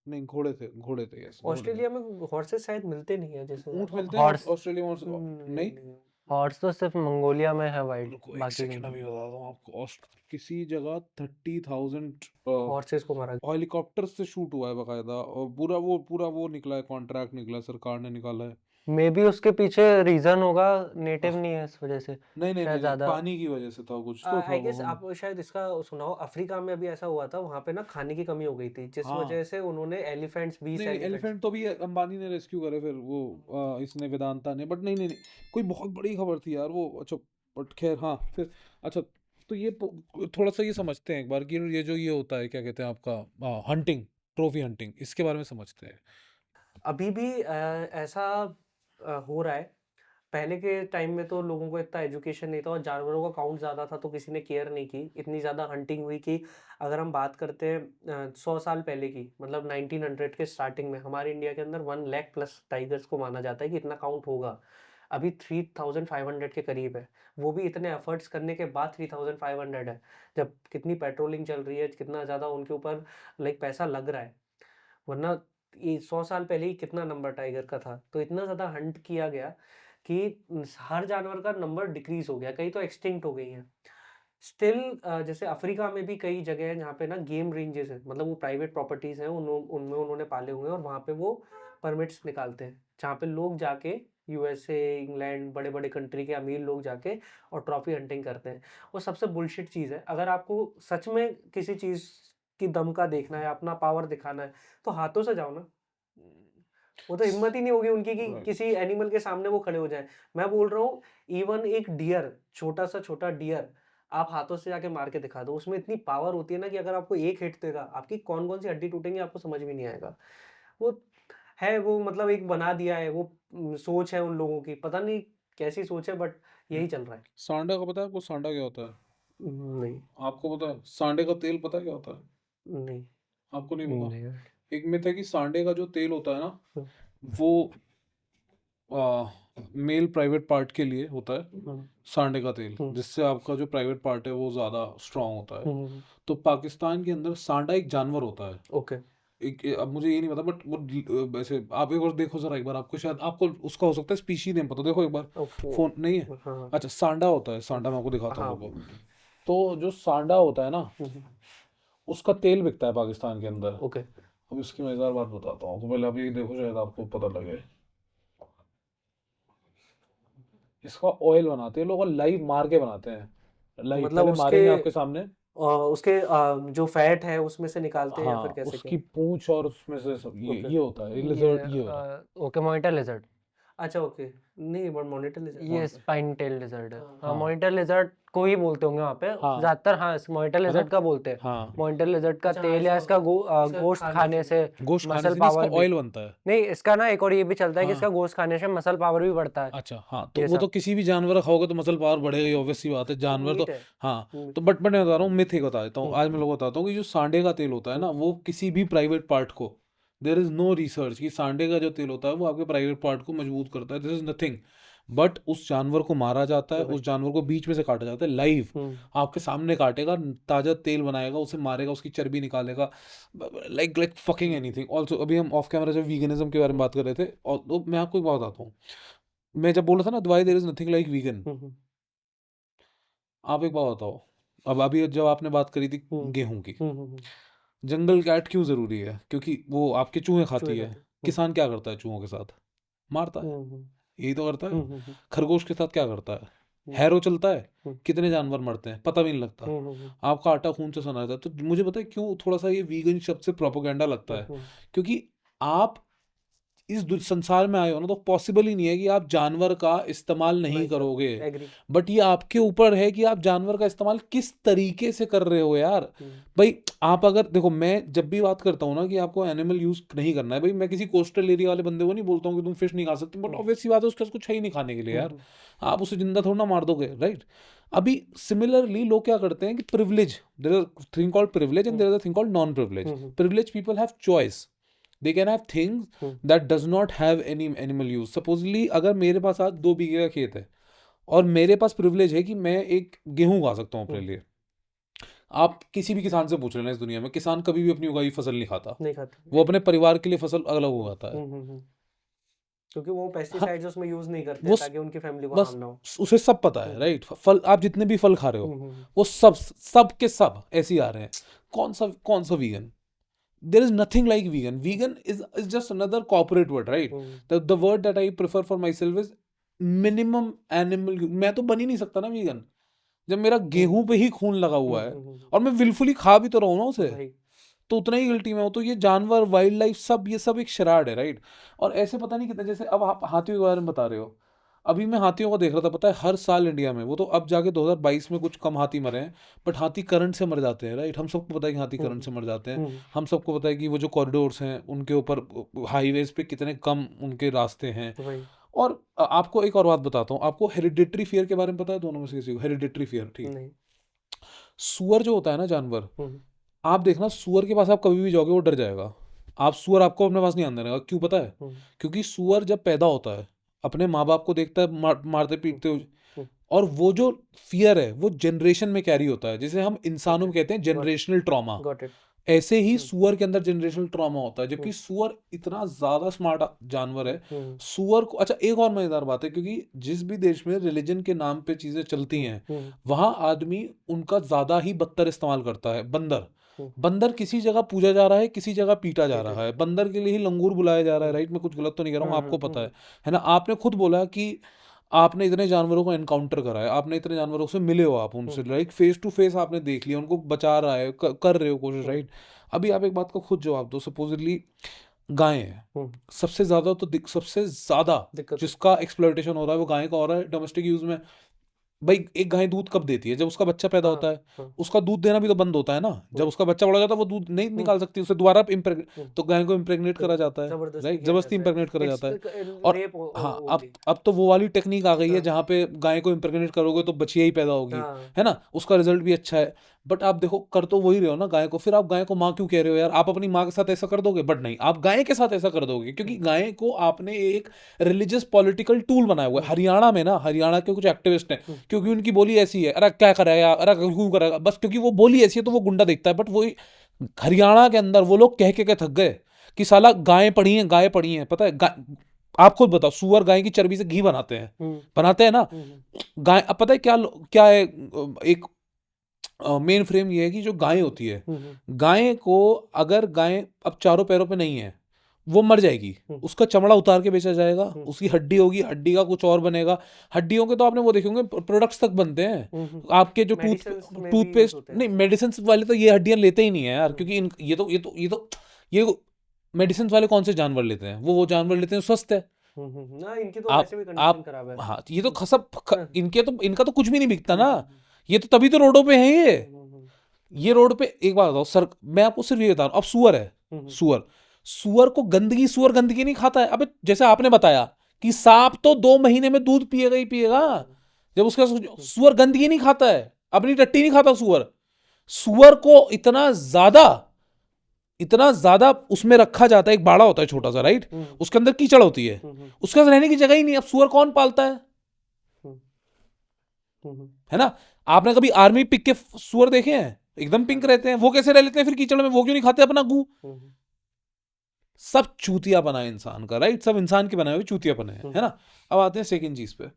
नहीं घोड़े थे, यस घोड़े थे। ऑस्ट्रेलिया में हॉर्सेस शायद मिलते नहीं है जैसे। ऊंट मिलते हैं हॉर्स ऑस्ट्रेलिया में नहीं नहीं। नहीं। हॉर्स तो सिर्फ मंगोलिया में है वाइट, रुको एक बाकी सेकंड कहीं अभी नहीं। बताता हूँ आपको। किसी जगह 30,000 हॉर्सेस को मारा हेलीकॉप्टर से शूट हुआ है बकायदा, और पूरा वो निकला है, कॉन्ट्रैक्ट निकला है, सरकार ने निकाला है। मे बी उसके पीछे रीजन होगा, नेटिव आह, नहीं है इस वजह से नहीं नहीं शायद नहीं नहीं, ज्यादा। पानी की वजह से था, कुछ तो था आई वो। गेस। आप शायद इसका सुनाओ, अफ्रीका में अभी ऐसा हुआ था, वहां पे ना खाने की कमी हो गई थी, जिस हाँ वजह से उन्होंने एलिफेंट्स, 20 नहीं नहीं एलिफेंट्स। एलिफेंट तो भी अंबानी ने रेस्क्यू करे फिर वो, इसने वेदांता ने, बट नहीं नहीं नहीं कोई बहुत बड़ी खबर थी यार वो। अच्छा बट खैर हाँ फिर। अच्छा तो ये थोड़ा सा ये समझते हैं एक बार कि ये जो ये होता है क्या कहते हैं आपका हंटिंग, ट्रॉफी हंटिंग, इसके बारे में समझते हैं। अभी भी ऐसा हो रहा है। पहले के टाइम में तो लोगों को इतना एजुकेशन नहीं था और जानवरों का काउंट ज़्यादा था, तो किसी ने केयर नहीं की, इतनी ज़्यादा हंटिंग हुई कि अगर हम बात करते हैं 100 साल पहले की, मतलब 1900 के स्टार्टिंग में हमारे इंडिया के अंदर 1 लाख प्लस टाइगर्स को माना जाता है कि इतना काउंट होगा। अभी 3500 के करीब है। वो भी इतने एफर्ट्स करने के बाद 3500 है, जब कितनी पेट्रोलिंग चल रही है, कितना ज़्यादा उनके ऊपर लाइक पैसा लग रहा है। वरना ये 100 साल पहले ही कितना नंबर टाइगर का था, तो इतना ज़्यादा हंट किया गया कि हर जानवर का नंबर डिक्रीज हो गया, कई तो एक्सटिंक्ट हो गई हैं। स्टिल जैसे अफ्रीका में भी कई जगह हैं जहाँ पे ना गेम रेंजेस हैं, मतलब वो प्राइवेट प्रॉपर्टीज हैं, उनमें उन्होंने पाले हुए हैं और वहाँ पे वो परमिट्स निकालते हैं, जहाँ पे लोग जाके यूएसए, इंग्लैंड, बड़े बड़े कंट्री के अमीर लोग जाके और ट्रॉफी हंटिंग करते हैं। वो सबसे बुलशिट चीज़ है। अगर आपको सच में किसी चीज़ की दम का देखना है, अपना पावर दिखाना है, तो हाथों से जाओ ना। वो तो हिम्मत ही नहीं होगी उनकी कि किसी राइट। एनिमल के सामने वो खड़े हो जाएँ। मैं बोल रहा हूँ, इवन एक डियर, छोटा सा छोटा डियर, आप हाथों से जाके मार के दिखा दो। उसमें इतनी पावर होती है ना कि अगर आपको एक हिट देगा, आपकी कौन-कौन सी हड्डी टूटेंगी आपको समझ में नहीं आएगा। वो वो मतलब एक बना दिया है, वो सोच है उन लोगों की, पता नहीं कैसी सोच है, बट यही चल रहा है। सांडा का पता है आपको? सांडा क्या होता है? नहीं, आपको पता है सांडे का तेल पता है क्या होता है? नहीं। आपको नहीं पता? नहीं। एक मिथ है कि सांडे का जो तेल होता है ना, हुँ, वो मेल प्राइवेट पार्ट के लिए होता है, हुँ, सांडे का तेल, हुँ, जिससे आपका जो प्राइवेट पार्ट है वो ज़्यादा स्ट्रांग होता है। हुँ, तो पाकिस्तान के अंदर सांडा एक जानवर होता है। ओके। अब मुझे ये नहीं पता, बट वो वैसे आप एक बार देखो जरा, एक बार आपको शायद आपको उसका हो सकता है स्पीशी नेम पता, देखो एक बार। ओफो। फोन नहीं है? हाँ, अच्छा सांडा होता है, सांडा मैं आपको दिखाता हूँ, हाँ। रुको। तो जो सांडा होता है ना, हुँ, उसका तेल बिकता है पाकिस्तान के अंदर। ओके। अब इसकी मजेदार बात बताता हूँ, तो पहले आप ये देखो, शायद आपको पता लगे। इसका ऑयल बनाते हैं लोग, और लाइव मार के बनाते हैं, लाइव मतलब पहले उसके मारेंगे आपके सामने। जो फैट है उसमें से निकालते हैं या फिर हाँ कैसे क्या? उसकी पूंछ और उसमें से सब ओके। ये होता है, ये लिजर्ड ये होता है। Okay, monitor lizard. अच्छा, ओके। नहीं, बट मॉनिटर ले ये मॉनिटर, स्पाइन टेल लिजर्ड है। हाँ। हाँ, हाँ मॉनिटर लिजर्ड को ही बोलते होंगे वहाँ पे हाँ ज्यादातर। हाँ, मॉनिटर है ना, लिजर्ड का बोलते हैं। हाँ मॉनिटर लिजर्ड का अच्छा, हाँ, तेल या इसका इसका गोश्त खाने से गोश्त खाने मसल से नहीं, इसका पावर भी। ऑयल बनता है। नहीं, इसका ना एक और ये भी चलता है कि इसका हाँ गोश्त खाने से मसल पावर भी बढ़ता है। अच्छा हाँ, तो ये वो तो सब किसी भी जानवर का खाओगे तो मसल पावर बढ़ेगा ही, ऑब्वियस सी बात है, जानवर तो। मीट है। हाँ मीट। तो बट मैं बता रहा हूँ, मिथ एक बता देता हूँ, हुँ, आज मैं लोगों को बताता हूँ कि जो सांडे का तेल होता है हुँ, ना, वो किसी भी प्राइवेट पार्ट को, देर इज नो रिसर्च कि सांडे का जो तेल होता है वो आपके प्राइवेट पार्ट को मजबूत करता है, दिस इज नथिंग। बट उस जानवर को मारा जाता है, ओके। उस जानवर को बीच में से काटा जाता है लाइव, हुँ, आपके सामने काटेगा, ताजा तेल बनाएगा, उसे मारेगा, उसकी चर्बी निकालेगा, like like fucking anything. Also अभी हम ऑफ कैमरा जब वीगनिज्म के बारे में हुँ, बात कर रहे थे, और तो मैं आपको एक बात बताता हूँ, मैं जब बोल रहा था ना, why there is nothing like vegan, हुँ, हुँ। आप एक बात बताओ, अब अभी जब आपने बात करी थी हम्म गेहूं की, हम्म हम्म, जंगल कैट क्यों जरूरी है? क्योंकि वो आपके चूहे खाती चूहे है। खाते हैं। किसान क्या करता है चूहों के साथ? मारता है, हम्म यही तो करता है। हम्म खरगोश के साथ क्या करता है? हम्म हैरो चलता है, हम्म कितने जानवर मरते हैं पता भी नहीं लगता। हम्म आपका आटा खून से सना जाता है। तो मुझे पता है क्यों थोड़ा सा ये वीगन शब्द से प्रोपोगंडा लगता है, हम्म, क्योंकि आप इस संसार में आए हो ना, तो पॉसिबल ही नहीं है कि आप जानवर का इस्तेमाल नहीं नहीं करो, करोगे। एग्री। बट ये आपके ऊपर है कि आप जानवर का इस्तेमाल किस तरीके से कर रहे हो यार। भाई आप अगर देखो, मैं जब भी बात करता हूँ ना कि आपको एनिमल यूज नहीं करना है, भाई मैं किसी कोस्टल एरिया वाले बंदे को नहीं बोलता हूँ कि तुम फिश नहीं खा सकते, बट ऑब्वियस सी बात है उसके पास कुछ है ही नहीं खाने के लिए यार। आप उसे जिंदा थोड़ा ना मार दोगे, राइट? अभी सिमिलरली लोग क्या करते हैं कि privilege, there is a thing called privilege and there is a thing called non privilege. Privilege people have choice, they can have things that does not have any animal use. supposedly अगर मेरे पास आज 2 बीघे का खेत है और मेरे पास privilege है कि मैं एक गेहूं उगा सकता हूँ अपने लिए, आप किसी भी किसान से पूछ लेना इस दुनिया में, किसान कभी भी अपनी उगाई फसल नहीं खाता। नहीं खाते, वो अपने परिवार के लिए फसल अलग उगाता है। क्योंकि वो हाँ, पेस्टिसाइड्स उसमें यूज नहीं करते वो हैं ताकि उनकी फैमिली को बस हार्म ना हो। उसे सब पता है, राइट? फल आप जितने भी फल खा रहे हो हम्म वो सब के सब ऐसे ही आ रहे हैं। कौन सा vegan? there is nothing like vegan. Vegan is just another corporate word, right? The word that I prefer for myself is minimum animal मैं तो बन ही नहीं सकता ना vegan जब मेरा गेहूं पे ही खून लगा हुआ है और मैं विलफुली खा भी तो रहा हूँ ना उसे, भाई तो उतना ही गिल्टी में हो। तो ये जानवर, वाइल्ड लाइफ, सब ये सब एक शराड है, राइट? और ऐसे पता नहीं कितने, जैसे अब आप हाथियों के बारे में बता रहे हो, अभी मैं हाथियों को देख रहा था, पता है हर साल इंडिया में, वो तो अब जाके 2022 में कुछ कम हाथी मरे हैं, बट हाथी करंट से मर जाते हैं, राइट? हम सबको पता है कि हाथी करंट से मर जाते हैं। हम सबको पता है कि वो जो कॉरिडोर्स हैं उनके ऊपर, हाईवेज पे कितने कम उनके रास्ते हैं। भाई और आपको एक और बात बताता हूँ, आपको हेरिडिटरी फियर के बारे में पता है? दोनों में से किसी को हेरिडिटरी फियर? ठीक, नहीं। सुअर जो होता है ना जानवर, आप देखना सुअर के पास आप कभी भी जाओगे वो डर जाएगा। आप सुअर आपको अपने पास नहीं आने देगा। क्यों पता है? क्योंकि सुअर जब पैदा होता है अपने माँ बाप को देखता है मारते पीटते हुए, और वो जो फियर है वो जनरेशन में कैरी होता है, जिसे हम इंसानों में कहते हैं जनरेशनल ट्रॉमा। Got it. ऐसे ही सुअर के अंदर जनरेशनल ट्रॉमा होता है, जबकि सुअर इतना ज्यादा स्मार्ट जानवर है। सुअर को, अच्छा एक और मजेदार बात है, क्योंकि जिस भी देश में रिलीजन के नाम पे चीजें चलती हैं वहां आदमी उनका ज्यादा ही बदतर इस्तेमाल करता है। बंदर किसी जगह पूजा जा रहा है, किसी जगह पीटा जा रहा है, बंदर के लिए ही लंगूर बुलाया जा रहा है, राइट? मैं कुछ गलत तो नहीं कह रहा हूँ, आपको पता है ना? आपने खुद बोला कि आपने इतने जानवरों को एनकाउंटर करा है, आपने इतने जानवरों से मिले हो, आप उनसे लाइक फेस टू फेस आपने देख लिया, उनको बचा रहा है, कर रहे हो कोशिश, राइट? अभी आप एक बात का खुद जवाब दो, सपोजिटली गाय है, सबसे ज्यादा सबसे ज्यादा जिसका एक्सप्लॉयटेशन हो रहा है वो गाय का हो रहा है डोमेस्टिक यूज में। भाई एक गाय दूध कब देती है? जब उसका बच्चा पैदा होता है। उसका दूध देना भी तो बंद होता है ना जब उसका बच्चा बड़ा जाता है, वो दूध नहीं निकाल सकती, उसे दोबारा तो गाय को इम्प्रेग्नेट करा जाता है, राइट? जबरदस्ती इम्प्रेग्नेट करा जाता है। और हाँ, अब तो वो वाली टेक्निक आ गई है जहाँ पे गाय को इम्प्रेग्नेट करोगे तो बच्चियाँ ही पैदा होगी, है ना? उसका रिजल्ट भी अच्छा है। बट आप देखो कर तो वही रहे हो ना गाय को, फिर आप गाय को माँ क्यों कह रहे हो यार? आप अपनी माँ के साथ ऐसा कर दोगे, बट नहीं, आप गाय के साथ ऐसा कर दोगे क्योंकि गाय को आपने एक रिलीजियस पॉलिटिकल टूल बनाया हुआ है। हरियाणा में ना, हरियाणा के कुछ एक्टिविस्ट हैं, क्योंकि उनकी बोली ऐसी है, अरे क्या करेगा, अरे क्यों करेगा, बस क्योंकि वो बोली ऐसी है तो वो गुंडा दिखता है। बट वो हरियाणा के अंदर वो लोग कह के थक गए कि साला गाय पड़ी है, पता है? आप खुद बताओ, सुअर गाय की चर्बी से घी बनाते हैं ना गाय। अब पता है क्या है? एक मेन फ्रेम ये है कि जो गाय होती है, गाय को अगर गाय अब चारों पैरों पे नहीं है, वो मर जाएगी, उसका चमड़ा उतार के बेचा जाएगा, उसकी हड्डी होगी, हड्डी का कुछ और बनेगा। हड्डियों के तो आपने वो देखे होंगे प्रोडक्ट्स तक बनते हैं, आपके जो टूथपेस्ट नहीं, मेडिसिन वाले तो ये हड्डियां लेते ही नहीं है यार, क्योंकि ये मेडिसिन वाले कौन से जानवर लेते हैं? वो जानवर लेते हैं स्वस्थ है। ना इनकी तो वैसे भी कंडीशन खराब है। हाँ, ये तो इनका तो कुछ भी नहीं बिकता ना, ये तो तभी तो रोडों पे है। ये रोड पे एक बात बताओ सर, मैं आपको सिर्फ ये बता रहा हूँ, अब सुअर है, सुअर को सुअर गंदगी नहीं खाता है। अबे जैसे आपने बताया कि सांप तो 2 महीने में दूध पिएगा ही पिएगा, जब उसका सुअर गंदगी नहीं खाता है, अपनी टट्टी नहीं खाता सुअर को इतना ज्यादा उसमें रखा जाता है, एक बाड़ा होता है छोटा सा, राइट? उसके अंदर कीचड़ होती है, उसके पास रहने की जगह ही नहीं। अब सुअर कौन पालता है ना? आपने कभी आर्मी पिक के सुअर देखे हैं? एकदम पिंक रहते हैं, वो कैसे रह लेते हैं फिर कीचड़ में? वो क्यों नहीं खाते अपना गू? सब चूतियापना है इंसान का, राइट? सब इंसान के बनाए हुए चूतियापना है ना? अब आते हैं सेकंड चीज पे।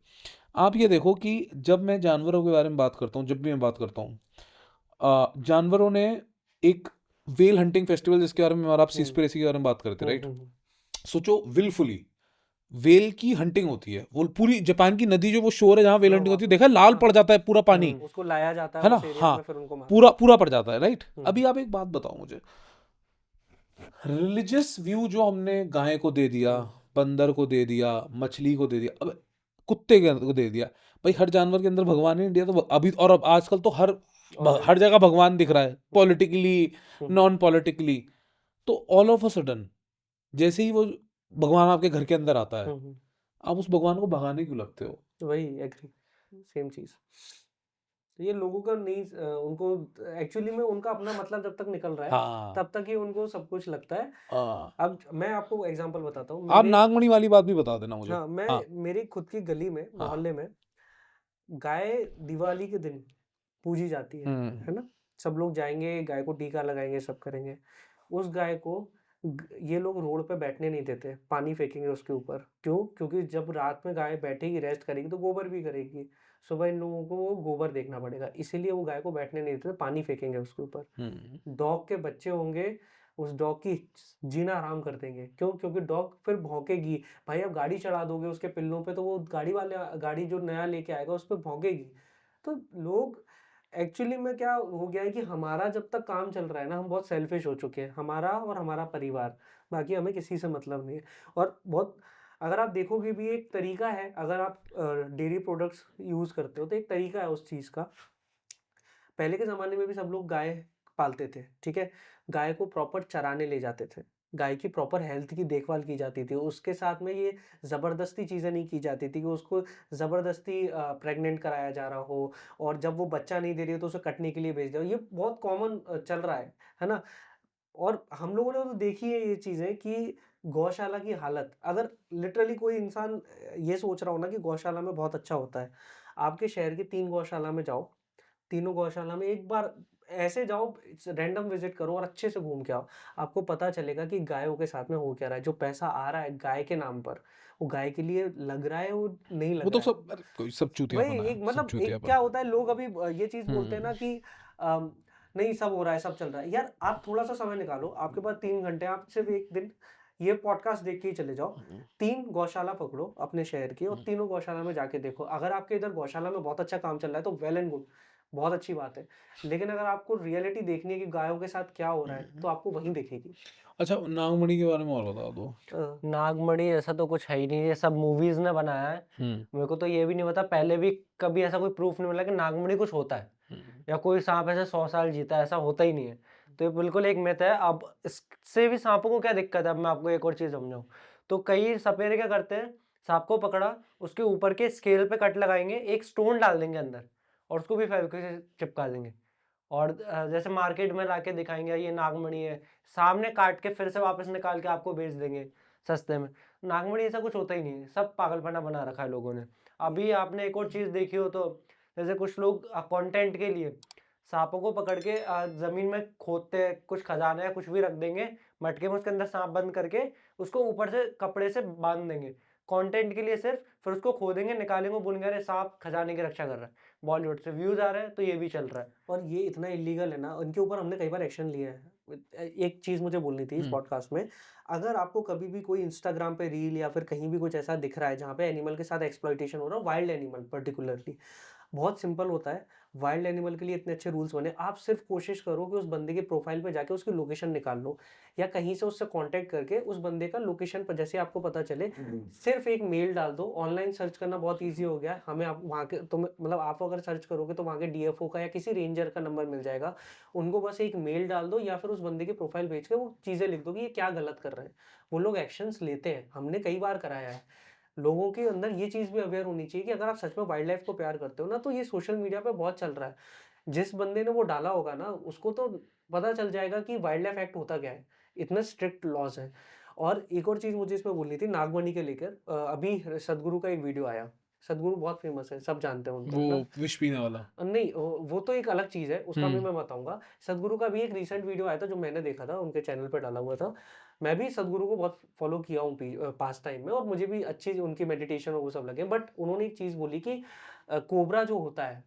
आप ये देखो कि जब मैं जानवरों के बारे में बात करता हूँ, जब भी मैं बात करता हूँ, जानवरों ने एक वेल हंटिंग फेस्टिवल जिसके बारे में और आप सीस्पिरेसी के बारे में बात करते राइट, सोचो विलफुली वेल की हंटिंग होती है, वो पूरी जापान की नदी जो वो शोर है जहाँ वेल हंटिंग होती है, देखा है? लाल पड़ जाता है पूरा पानी, उसको लाया जाता है है ना? उस एरिया हाँ, में, फिर उनको मार पूरा पूरा पड़ जाता है राइट। अभी आप एक बात बताओ मुझे, रिलीजियस व्यू जो हमने गाय को दे दिया, बंदर को दे दिया, मछली को दे दिया, अब कुत्ते को दे दिया, भाई हर जानवर के अंदर भगवान है इंडिया तो अभी, और अब आजकल तो हर जगह भगवान दिख रहा है, पॉलिटिकली नॉन पॉलिटिकली, तो ऑल ऑफ अ सडन जैसे ही वो भगवान आपके घर के अंदर आता है, आप उस भगवान को भगाने क्यों लगते हो? वही एग्री, सेम चीज। तो ये लोगों का नहीं उनको एक्चुअली में उनका अपना मतलब जब तक निकल रहा है हाँ तब तक ही उनको सब कुछ लगता है। हाँ। अब मैं आपको एग्जांपल बताता हूँ, आप मेरे नागमणि वाली बात भी बता देना मुझे। हाँ मैं हाँ मेरी खुद की गली में हाँ। मोहल्ले में गाय दिवाली के दिन पूजी जाती है ना। सब लोग जाएंगे, गाय को टीका लगाएंगे, सब करेंगे। उस गाय को ये लोग रोड पे बैठने नहीं देते, पानी फेंकेंगे उसके ऊपर। क्यों? क्योंकि जब रात में गाय बैठेगी, रेस्ट करेगी तो गोबर भी करेगी, सुबह इन लोगों को वो गोबर देखना पड़ेगा, इसीलिए वो गाय को बैठने नहीं देते, पानी फेंकेंगे उसके ऊपर। डॉग के बच्चे होंगे, उस डॉग की जीना आराम कर देंगे। क्यों? क्योंकि डॉग फिर भौंकेगी। भाई आप गाड़ी चढ़ा दोगे उसके पिल्लों पे तो वो गाड़ी जो नया लेके आएगा उस पे भौंकेगी। तो लोग एक्चुअली में क्या हो गया है कि हमारा जब तक काम चल रहा है ना, हम बहुत सेल्फिश हो चुके हैं, हमारा और हमारा परिवार, बाकी हमें किसी से मतलब नहीं है। और बहुत, अगर आप देखोगे भी एक तरीका है, अगर आप डेयरी प्रोडक्ट्स यूज़ करते हो तो एक तरीका है उस चीज़ का। पहले के ज़माने में भी सब लोग गाय पालते थे, ठीक है? गाय को प्रॉपर चराने ले जाते थे। गाय की प्रॉपर हेल्थ की देखभाल की जाती थी। उसके साथ में ये ज़बरदस्ती चीज़ें नहीं की जाती थी कि उसको ज़बरदस्ती प्रेग्नेंट कराया जा रहा हो, और जब वो बच्चा नहीं दे रही हो तो उसे कटने के लिए भेज दिया हो। ये बहुत कॉमन चल रहा है ना? और हम लोगों ने तो देखी है ये चीज़ें कि गौशाला की हालत, अगर लिटरली कोई इंसान ये सोच रहा हो ना कि गौशाला में बहुत अच्छा होता है, आपके शहर की 3 गौशाला में जाओ, तीनों गौशाला में एक बार ऐसे जाओ, रैंडम विजिट करो और अच्छे से घूम के आओ। आपको पता चलेगा कि गायों के साथ में हो क्या रहा है। जो पैसा आ रहा है गाय के नाम पर, वो गाय के लिए लग रहा है, वो नहीं वो लग तो रहा है। सब, अरे कोई सब वही चूतियापना है, एक सब मतलब एक चूतियापन। क्या होता है, लोग अभी ये चीज़ बोलते हैं ना कि अम, नहीं सब हो रहा है, सब चल रहा है। यार आप थोड़ा-सा समय निकालो, आपके पास 3 घंटे, आप सिर्फ़ 1 दिन ये पॉडकास्ट देख के ही चले जाओ। 3 गौशाला पकड़ो अपने शहर की और तीनों गौशाला में जाके देखो। अगर आपके इधर गौशाला में बहुत अच्छा काम चल रहा है तो वेल एंड गुड, बहुत अच्छी बात है। लेकिन अगर आपको रियलिटी देखनी है कि गायों के साथ क्या हो रहा है, तो आपको वहीं दिखेगी। अच्छा, नागमणि के बारे में और बता दो। नागमणि ऐसा तो कुछ है ही नहीं, ये सब मूवीज ने बनाया है। मेरे को तो ये भी नहीं पता, पहले भी कभी ऐसा कोई प्रूफ नहीं मिला कि नागमणि कुछ होता है या कोई सांप ऐसे 100 साल जीता है, ऐसा होता ही नहीं है। तो ये बिल्कुल एक मिथ है। अब इससे भी सांपों को क्या दिक्कत है, अब मैं आपको एक और चीज समझाऊं। तो कई सपेरे क्या करते हैं, सांप को पकड़ा, उसके ऊपर के स्केल पे कट लगाएंगे, एक स्टोन डाल देंगे अंदर और उसको भी फेविक्विक से चिपका देंगे और जैसे मार्केट में लाके दिखाएंगे ये नागमणि है, सामने काट के फिर से वापस निकाल के आपको बेच देंगे सस्ते में। नागमणि ऐसा कुछ होता ही नहीं है, सब पागलपना बना रखा है लोगों ने। अभी आपने एक और चीज़ देखी हो तो, जैसे कुछ लोग कंटेंट के लिए सांपों को पकड़ के जमीन में खोदते हैं, कुछ खजाना या कुछ भी रख देंगे मटके में, उसके अंदर सांप बंद करके उसको ऊपर से कपड़े से बांध देंगे कंटेंट के लिए सिर्फ, फिर उसको खोदेंगे, निकालेंगे, बोलेंगे अरे सांप खजाने की रक्षा कर रहा है। बॉलीवुड से व्यूज आ रहे हैं तो ये भी चल रहा है। और ये इतना इलीगल है ना, उनके ऊपर हमने कई बार एक्शन लिया है। एक चीज़ मुझे बोलनी थी इस पॉडकास्ट में, अगर आपको कभी भी कोई इंस्टाग्राम पे रील या फिर कहीं भी कुछ ऐसा दिख रहा है जहाँ पे एनिमल के साथ एक्सप्लॉइटेशन हो रहा है, वाइल्ड एनिमल पर्टिकुलरली, बहुत सिंपल होता है। वाइल्ड एनिमल के लिए इतने अच्छे रूल्स बने, आप सिर्फ कोशिश करो कि उस बंदे के प्रोफाइल पे जाके उसकी लोकेशन निकाल लो, या कहीं से उससे कांटेक्ट करके उस बंदे का लोकेशन पर जैसे आपको पता चले, सिर्फ एक मेल डाल दो। ऑनलाइन सर्च करना बहुत ईजी हो गया है, हमें आप वहाँ के तो मतलब आप अगर सर्च करोगे तो वहाँ के डीएफओ का या किसी रेंजर का नंबर मिल जाएगा। उनको बस एक मेल डाल दो या फिर उस बंदे की प्रोफाइल भेज के वो चीज़ें लिख दो कि ये क्या गलत कर रहे हैं। वो लोग एक्शंस लेते हैं, हमने कई बार कराया है। लोगों के अंदर ये चीज़ भी अवेयर होनी चाहिए कि अगर आप सच में वाइल्ड लाइफ को प्यार करते हो ना, तो ये सोशल मीडिया पे बहुत चल रहा है। जिस बंदे ने वो डाला होगा ना, उसको तो पता चल जाएगा कि वाइल्ड लाइफ एक्ट होता क्या है। इतने स्ट्रिक्ट लॉज़ हैं। और एक और चीज़ मुझे इसमें बोलनी थी नागमणि के लेकर, अभी सद्गुरु का एक वीडियो आया। सद्गुरु बहुत फेमस है, सब जानते हैं उनको, वो है ना? विष पीने वाला। नहीं, वो तो एक अलग चीज़ है, उसका भी मैं बताऊँगा। सद्गुरु का भी एक रीसेंट वीडियो आया था जो मैंने देखा था, उनके चैनल पे डाला हुआ था। मैं भी सद्गुरु को बहुत फॉलो किया हूँ पास्ट टाइम में, और मुझे भी अच्छी उनकी मेडिटेशन और वो सब लगे। बट उन्होंने एक चीज़ बोली कि कोबरा जो होता है,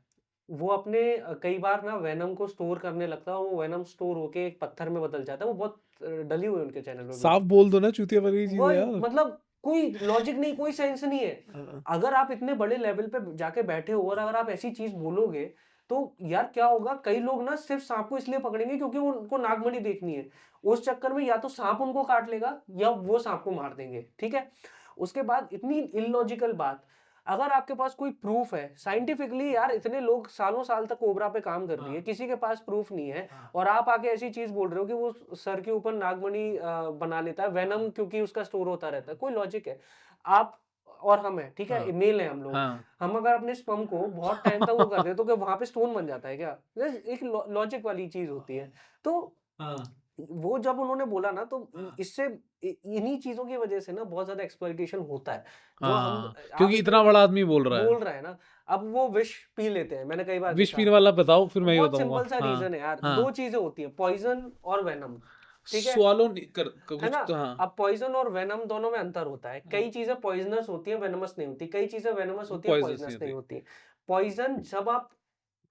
वो अपने कई बार ना वेनम को स्टोर करने लगता है और वो वेनम स्टोर होके एक पत्थर में बदल जाता है। वो बहुत डली हुई है उनके चैनल पे साफ वीडियो। बोल दो ना चूतिया वाली चीज वो है यार। मतलब कोई लॉजिक नहीं, कोई सेंस नहीं है। हाँ, अगर आप इतने बड़े लेवल पे जाके बैठे हो और अगर आप ऐसी चीज बोलोगे तो यार क्या होगा, कई लोग ना सिर्फ सांप को इसलिए पकड़ेंगे क्योंकि वो उनको नागमणि देखनी है। उस चक्कर में या तो सांप उनको काट लेगा या वो सांप को मार देंगे, ठीक है। उसके बाद इतनी इलॉजिकल बात, अगर आपके पास कोई प्रूफ है साइंटिफिकली, यार इतने लोग सालों साल तक कोबरा पे काम कर रही है, हाँ, किसी के पास प्रूफ नहीं है, हाँ, और आप आके ऐसी चीज बोल रहे हो कि वो सर के ऊपर नागमणि बना लेता है वेनम क्योंकि उसका स्टोर होता रहता है, कोई लॉजिक है? आप और हम है, ठीक है, हाँ, मेल है हम लोग, हाँ, हम अगर अपने स्पर्म को बहुत टाइम तक वो कर दे तो क्या वहां पे स्टोन बन जाता है क्या? एक लॉजिक वाली चीज होती है। तो हाँ, वो जब उन्होंने बोला ना तो हाँ, इससे इन्हीं चीजों की वजह से ना बहुत ज्यादा एक्सप्लॉइटेशन होता है। जो हम हाँ, आप क्योंकि इतने इतना बड़ा आदमी बोल रहा है। बोल रहे हैं ना, अब वो विष पी लेते हैं, मैंने कई बार विश देखा। पीने वाला बताओ फिर मैं ही बहुत बताऊंगा। सिंपल सा हाँ, रीजन है यार, हाँ, दो चीजें होती है, पॉइजन और वेनम, ठीक है स्वालो है कुछ ना। तो हाँ, अब पॉइजन और वेनम दोनों में अंतर होता है, हाँ, कई चीजें पॉइजनस होती है वेनमस नहीं होती, कई चीजें वेनमस वो होती है पॉइजनस नहीं पॉइजनस नहीं होती। होती। पॉइजन जब आप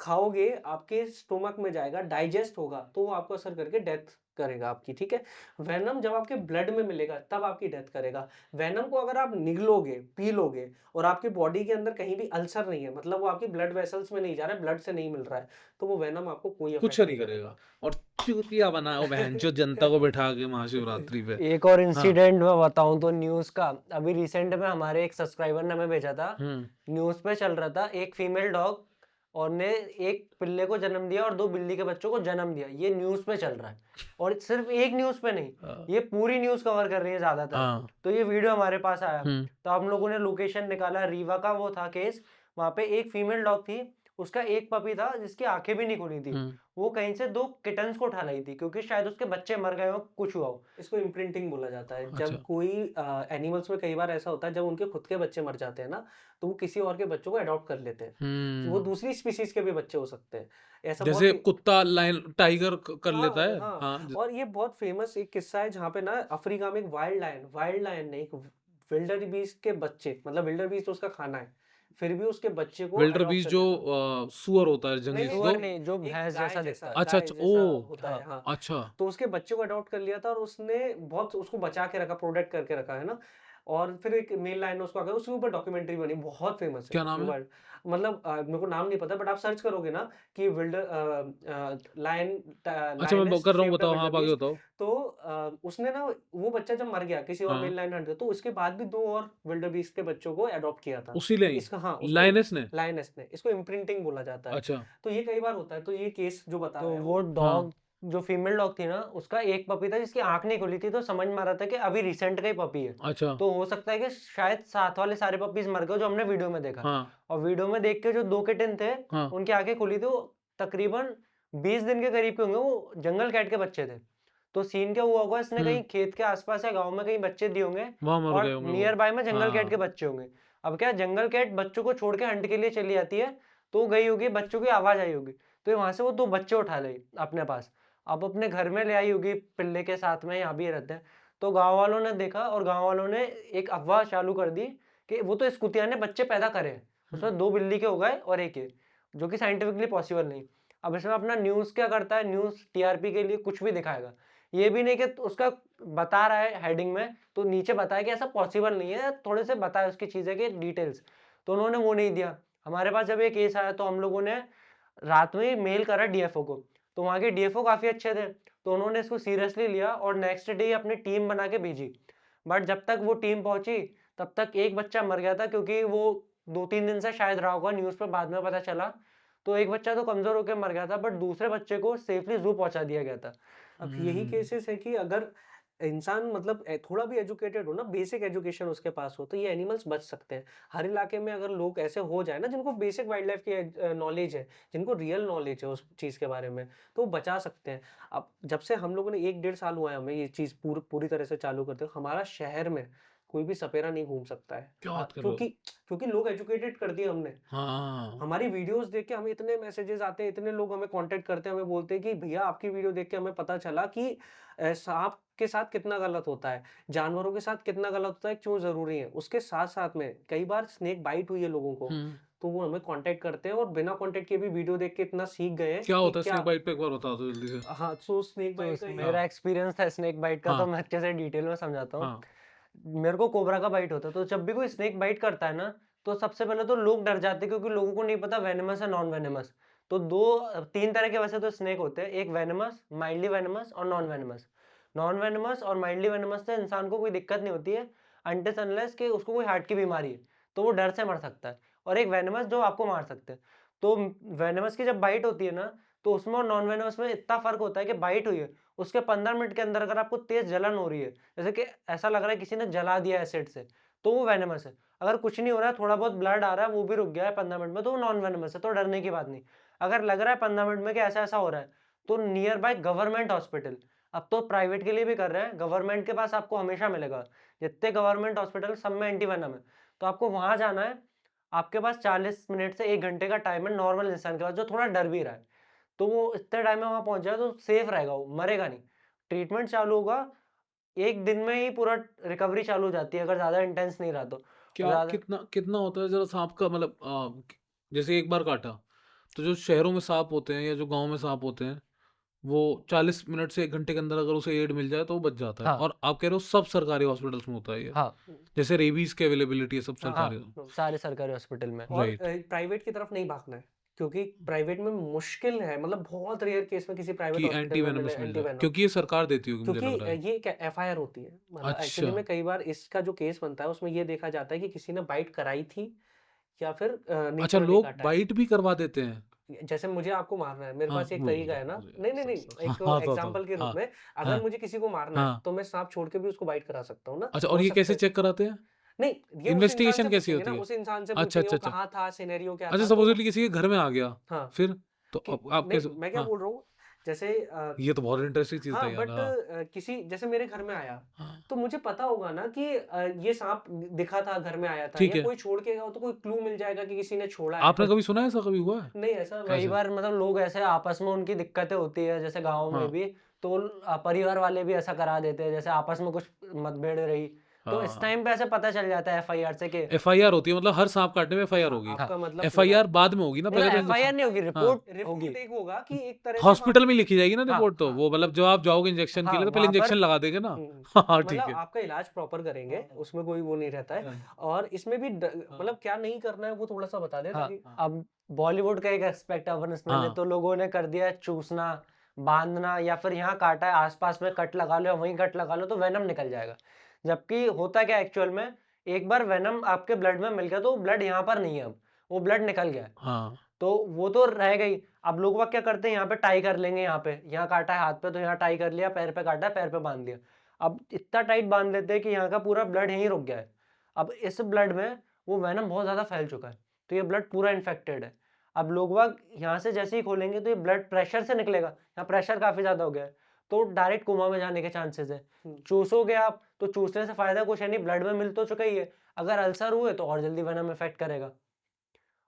खाओगे आपके स्टोमक में जाएगा, डाइजेस्ट होगा तो वो आपको असर करके डेथ करेगा आपकी, ठीक है। वेनम जब आपके ब्लड में मिलेगा तब आपकी डेथ करेगा। वेनम को अगर आप निगलोगे, पी लोगे और आपकी बॉडी के अंदर कहीं भी अल्सर नहीं है, मतलब वो आपकी ब्लड वेसल्स में नहीं जा रहा है, ब्लड से नहीं मिल रहा है, तो वो वेनम आपको कोई कुछ इफेक्ट नहीं नहीं करेगा। करेगा। और चूतिया बनाओ बहनचोद जनता को बिठा के महाशिवरात्रि पे। एक और हाँ, इंसिडेंट मैं बताऊं तो न्यूज़ का, अभी रिसेंट में हमारे एक सब्सक्राइबर ने हमें भेजा था। न्यूज़ पे चल रहा था एक फीमेल डॉग और ने एक पिल्ले को जन्म दिया और 2 बिल्ली के बच्चों को जन्म दिया, ये न्यूज़ पे चल रहा है। और सिर्फ एक न्यूज़ पे नहीं, हाँ, ये पूरी न्यूज़ कवर कर रही है ज़्यादातर। हाँ, तो ये वीडियो हमारे पास आया, हम्म, तो हम लोगों ने लोकेशन निकाला, रीवा का वो था केस। वहाँ पे एक फीमेल डॉग थी, उसका एक पपी था जिसकी आंखें भी नहीं खुली थी। हम्म, वो कहीं से 2 किटन्स को उठा लाई थी क्योंकि शायद उसके बच्चे मर गए हो, कुछ हुआ हो। इसको इम्प्रिंटिंग बोला जाता है। अच्छा, जब कोई एनिमल्स में कई बार ऐसा होता है, जब उनके खुद के बच्चे मर जाते हैं ना, तो वो किसी और के बच्चों को अडॉप्ट कर लेते हैं। वो दूसरी स्पीशीज के भी बच्चे हो सकते हैं। ऐसा बहुत जैसे कुत्ता लाइन टाइगर कर लेता हाँ, है। हाँ। हाँ, और ये बहुत फेमस एक किस्सा है जहाँ पे ना अफ्रीका में एक वाइल्ड लायन ने एक विल्डर बीस्ट के बच्चे, मतलब विल्डर बीस्ट तो उसका खाना है, फिर भी उसके बच्चे को विल्डर अडॉप्ट बीस्ट कर जो लिया था। सुअर होता है नहीं, जंगली नहीं, सूअर दो। नहीं, नहीं, जो एक भैंस जैसा दिखता है। अच्छा, गाय अच्छा, जैसा ओ, होता हाँ। है, हाँ। अच्छा, तो उसके बच्चे को अडॉप्ट कर लिया था और उसने बहुत उसको बचा के रखा, प्रोटेक्ट करके रखा है ना। और फिर एक मेल लाइन उसको आ गया, उसके ऊपर डॉक्यूमेंट्री बनी, बहुत फेमस है क्या नाम ये है? वर्ल्ड। मतलब मेरे को नाम नहीं पता, बट आप सर्च करोगे ना कि विल्डर लायन अच्छा, मैं लायनेस कर रहा हूँ, सेव्ड द बताओ, हाँ, विल्डर आप आगे बीस्ट। बताओ। तो उसने ना वो बच्चा जब मर गया किसी और हाँ, मेल लाइन हंट तो उसके बाद भी 2 और विल्डर बीस्ट के बच्चों को अडॉप्ट किया था। उसी ने ही इसका हाँ, उसको लाइनेस ने। लायनेस ने, इसको इम्प्रिंटिंग बोला जाता है। अच्छा, तो ये कई बार होता है, तो ये केस जो बता तो रहे हैं वो वो हाँ, डॉग, जो फीमेल डॉग थी ना, उसका एक पपी था जिसकी आंख नहीं खुली थी, तो समझ में आ रहा था कि अभी रिसेंट का ही पपी है। अच्छा, तो हो सकता है कि शायद साथ वाले सारे पपीज मर गए जो हमने वीडियो में देखा। हाँ, और वीडियो में देख के जो 2 किटन थे, हाँ, उनकी आंखें खुली थी, वो तकरीबन 20 दिन के करीब के होंगे, वो जंगल कैट के बच्चे थे। तो सीन क्या हुआ होगा, इसने कहीं खेत के आसपास या गांव में कहीं बच्चे दिए होंगे वहाँ मर गए और होंगे वो। नियर बाय में जंगल कैट के हाँ, बच्चे होंगे। अब क्या है, जंगल कैट बच्चों को छोड़ के हंट के लिए चली जाती है, तो वो गई होगी, बच्चों की आवाज आई होगी, तो वहां से वो 2 बच्चे उठा लाई अपने पास। अब अपने घर में ले आई होगी पिल्ले के साथ में, यहाँ भी रहते हैं। तो गांव वालों ने देखा और गांव वालों ने एक अफवाह चालू कर दी कि वो तो इस कुतिया ने बच्चे पैदा करे हैं, उसमें 2 बिल्ली के हो गए और एक ये, जो कि साइंटिफिकली पॉसिबल नहीं। अब इसमें अपना न्यूज़ क्या करता है, न्यूज़ टीआरपी के लिए कुछ भी दिखाएगा। ये भी नहीं कि उसका बता रहा है हेडिंग में, तो नीचे बताया कि ऐसा पॉसिबल नहीं है, थोड़े से बताए उसकी चीज़ें के डिटेल्स। तो उन्होंने वो नहीं दिया। हमारे पास जब ये केस आया तो हम लोगों ने रात में ही मेल करा डीएफओ को, तो वहाँ के डीएफओ काफ़ी अच्छे थे, तो उन्होंने इसको सीरियसली लिया और नेक्स्ट डे ही अपनी टीम बना के भेजी। बट जब तक वो टीम पहुँची, तब तक एक बच्चा मर गया था क्योंकि वो 2-3 दिन से शायद रहा होगा, न्यूज़ पे बाद में पता चला। तो एक बच्चा तो कमज़ोर होके मर गया था, बट दूसरे बच्चे को सेफली ज़ू पहुँचा दिया गया था। अब यही केसेस है कि अगर इंसान मतलब थोड़ा भी एजुकेटेड हो ना, बेसिक एजुकेशन उसके पास हो, तो ये एनिमल्स बच सकते हैं। हर इलाके में अगर लोग ऐसे हो जाए ना जिनको बेसिक वाइल्ड लाइफ की नॉलेज है, जिनको रियल नॉलेज है उस चीज़ के बारे में, तो वो बचा सकते हैं। अब जब से हम लोगों ने 1-1.5 साल हुआ है हमें ये चीज़ पूरी तरह से चालू करते हुए, हमारा शहर में कोई भी सपेरा नहीं घूम सकता है। क्या बात कर रहे हो? क्योंकि क्योंकि लोग एजुकेटेड कर दिए हमने। हाँ, हमारी वीडियोस देख के हमें इतने मैसेजेस आते हैं, इतने लोग हमें कांटेक्ट करते हैं, हमें बोलते हैं कि भैया आपकी वीडियो देख के हमें पता चला कि सांप के साथ कितना गलत होता है, जानवरों के साथ कितना गलत होता है, क्यों ज़रूरी है। उसके साथ-साथ में कई बार स्नेक बाइट हुई है लोगों को, तो वो हमें कांटेक्ट करते हैं और बिना कांटेक्ट किए भी वीडियो देख के इतना सीख गए हैं क्या कि होता है क्या स्नेक बाइट पे, एक बार बता दो जल्दी से। हाँ, सो स्नेक तो बाइट का मेरा एक्सपीरियंस था स्नेक बाइट का, तो हाँ मैं अच्छे से डिटेल में समझाता हूँ। हाँ मेरे को कोबरा का बाइट होता है, तो जब भी कोई स्नेक बाइट करता है ना, तो सबसे पहले तो लोग डर जाते हैं, क्योंकि लोगों को नहीं पता वेनेमस है नॉन वेनेमस। तो 3 तरह के वैसे तो स्नेक होते हैं, एक वेनेमस, माइल्डली वेनेमस और नॉन वेनेमस। नॉन वेनेमस और माइल्डली वेनेमस से इंसान को कोई दिक्कत नहीं होती है, अनटिल अनलेस कि उसको कोई हार्ट की बीमारी है, तो वो डर से मर सकता है। और एक वेनेमस जो आपको मार सकते हैं। तो वेनेमस की जब बाइट होती है ना, तो उसमें और नॉन वेनेमस में इतना फ़र्क होता है कि बाइट हुई है, उसके 15 मिनट के अंदर अगर आपको तेज़ जलन हो रही है, जैसे कि ऐसा लग रहा है किसी ने जला दिया एसिड से, तो वो वेनेमस है। अगर कुछ नहीं हो रहा है, थोड़ा बहुत ब्लड आ रहा है, वो भी रुक गया है 15 मिनट में, तो वो नॉन वेनेमस है, तो डरने की बात नहीं। अगर लग रहा है 15 मिनट में कि ऐसा-ऐसा हो रहा है, तो नियर बाय गवर्नमेंट हॉस्पिटल, अब तो प्राइवेट के लिए भी कर रहे हैं, गवर्नमेंट के पास आपको हमेशा मिलेगा। जितने गवर्नमेंट हॉस्पिटल सब में एंटी वेनम है, तो आपको वहाँ जाना है। आपके पास 40 मिनट से 1 घंटे का टाइम है नॉर्मल इंसान के पास, जो थोड़ा डर भी रहा है। तो वो इतने टाइम में वहाँ पहुँच जाए तो सेफ रहेगा, वो मरेगा नहीं। ट्रीटमेंट चालू होगा, 1 दिन में ही पूरा रिकवरी चालू हो जाती है, अगर ज़्यादा इंटेंस नहीं रहा तो। और क्या ज़्यादा कितना कितना होता है जरा सांप का, मतलब जैसे एक बार काटा, तो जो शहरों में सांप होते हैं या जो गांव में सांप होते हैं, वो 40 मिनट से 1 घंटे के अंदर अगर उसे एड मिल जाए तो वो बच जाता है, हाँ, और आप कह रहे हो सब सरकारी हॉस्पिटल्स में होता है ये, हाँ, जैसे रेबीज की अवेलेबिलिटी है सब हाँ, हाँ, सरकारी। सारे सरकारी हॉस्पिटल में। और राइट। प्राइवेट की तरफ नहीं भागना है, क्योंकि प्राइवेट में मुश्किल है, मतलब बहुत रेयर केस में किसी प्राइवेट कि हॉस्पिटल एंटी में मिले वेनमस मिल एंटी जाए, वेनम। क्योंकि ये सरकार देती होगी मुझे क्योंकि लग रहा है। ये एक एफआईआर होती है, मतलब अच्छा। एक्चुअली में कई बार इसका जो केस बनता है उसमें ये देखा जाता है कि किसी ने बाइट कराई थी या फिर अच्छा, नेचुरली लोग काटा है। बाइट भी करवा देते हैं। जैसे मुझे आपको मारना है, मेरे हाँ पास एक वो तरीका बताओ है ना, मुझे, नहीं नहीं नहीं, हाँ एक हाँ तो एग्जांपल के रूप हाँ में, अगर हाँ मुझे किसी को मारना है हाँ। तो मैं सांप छोड़ के भी उसको बाइट करा सकता हूँ ना, अच्छा, और हो ये सकता कैसे है। चेक कराते हैं? नहीं, ये उस इंसान इन्वेस्टिगेशन से कैसी पूछेंगे ना, होती है? उस इंसान से अच्छा पूछेंगे अच्छा वो अच्छा। कहाँ था, सिनेरियो क्या अच्छा, था, तो वो सपोजिटली किसी के घर में आ गया, हाँ फिर तो कि आप नहीं, कैसे? मैं क्या हाँ, बोल रहा हूँ, जैसे ये तो बहुत इंटरेस्टिंग चीज था हाँ, यार। बट हाँ किसी जैसे मेरे घर में आया, हाँ, तो मुझे पता होगा ना कि ये सांप दिखा था, घर में आया था, ठीक या है। कोई छोड़ के गया हो तो कोई क्लू मिल जाएगा कि किसी ने छोड़ा है। आपने कभी सुना है, ऐसा कभी हुआ है? नहीं, ऐसा कई अच्छा। बार मतलब लोग ऐसे आपस में उनकी दिक्कतें होती है, जैसे गाँव में हाँ भी, तो परिवार वाले भी ऐसा करा देते हैं, जैसे आपस में कुछ मतभेड़ रही, तो इस हाँ। टाइम पे ऐसे पता चल जाता है एफआईआर से कि एफआईआर होती है, मतलब हर सांप काटने में एफआईआर हाँ, होगी। हाँ, आपका मतलब पूरा एफआईआर बाद में होगी ना, नहीं पहले तो एफआईआर इंजेक्शन। नहीं होगी, हाँ, रिपोर्ट होगी। रिपोर्ट एक होगा कि एक तरह से हाँ, हॉस्पिटल में लिखी जाएगी ना हाँ, रिपोर्ट, तो हाँ, वो मतलब जब आप जाओगे इंजेक्शन के हाँ, लिए तो पहले वहाँ पर इंजेक्शन लगा देंगे ना। हुँ, हाँ ठीक मतलब है। आपका इलाज प्रॉपर करेंगे, हाँ, उसमें कोई वो नहीं रहता है। हाँ और इसमें भी हाँ मतलब क्या नहीं करना है वो थोड़ा-सा बता दें हाँ, ताकि हाँ अब बॉलीवुड का एक एस्पेक्ट अपन इसमें ले, हाँ तो लोगों ने कर दिया है चूसना, बाँधना, या फिर यहाँ काटा है आस-पास में कट लगा लो या वहीं कट लगा लो तो वेनम निकल जाएगा। जबकि होता क्या है एक्चुअल में, एक बार वेनम आपके ब्लड में मिल गया तो वो ब्लड यहाँ पर नहीं है अब, वो ब्लड निकल गया है। हाँ तो वो तो रहेगा ही। अब लोग बाग क्या करते हैं, यहाँ पे टाई कर लेंगे, यहाँ पे, यहाँ काटा है हाथ पे तो यहाँ टाई कर लिया, पैर पे काटा है पैर पे बाँध दिया। अब इतना टाइट बाँध लेते हैं कि यहाँ का पूरा ब्लड यहीं रुक गया है। अब इस ब्लड में वो वेनम बहुत ज़्यादा फैल चुका है, तो ये ब्लड पूरा इन्फेक्टेड है। अब लोग बाग यहाँ से जैसे ही खोलेंगे तो ये ब्लड प्रेशर से निकलेगा, यहाँ प्रेशर काफ़ी ज़्यादा हो गया है, तो डायरेक्ट कोमा में जाने के चांसेस है। हुँ, चूसोगे आप, तो चूसने से फ़ायदा कुछ है नहीं, ब्लड में मिल तो चुका ही है। अगर अल्सर हुए तो और जल्दी वेनम इफ़ेक्ट करेगा।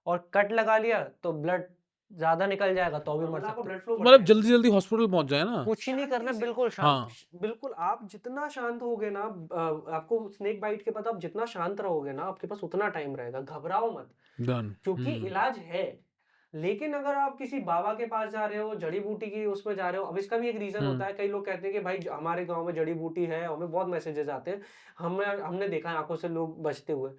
और कट लगा लिया तो ब्लड ज़्यादा निकल जाएगा तो भी मर मतलब आपका सकते हैं। ब्लड फ्लो बढ़ मतलब जाएगा। जल्दी जल्दी हॉस्पिटल पहुंच जाए ना। कुछ ही नहीं करना, शांति से बिल्कुल शांत। हाँ बिल्कुल, आप जितना शांत होगे ना, आपको स्नेक बाइट के बाद आप जितना शांत रहोगे ना, आपके पास उतना टाइम रहेगा, घबराओ मत। डन। क्योंकि इलाज है। लेकिन अगर आप किसी बाबा के पास जा रहे हो, जड़ी-बूटी की उसमें जा रहे हो, अब इसका भी एक रीज़न होता है, कई लोग कहते हैं कि भाई हमारे गाँव में जड़ी-बूटी है, हमें बहुत मैसेजेस आते हैं। हमने देखा है आँखों से लोग बचते हुए।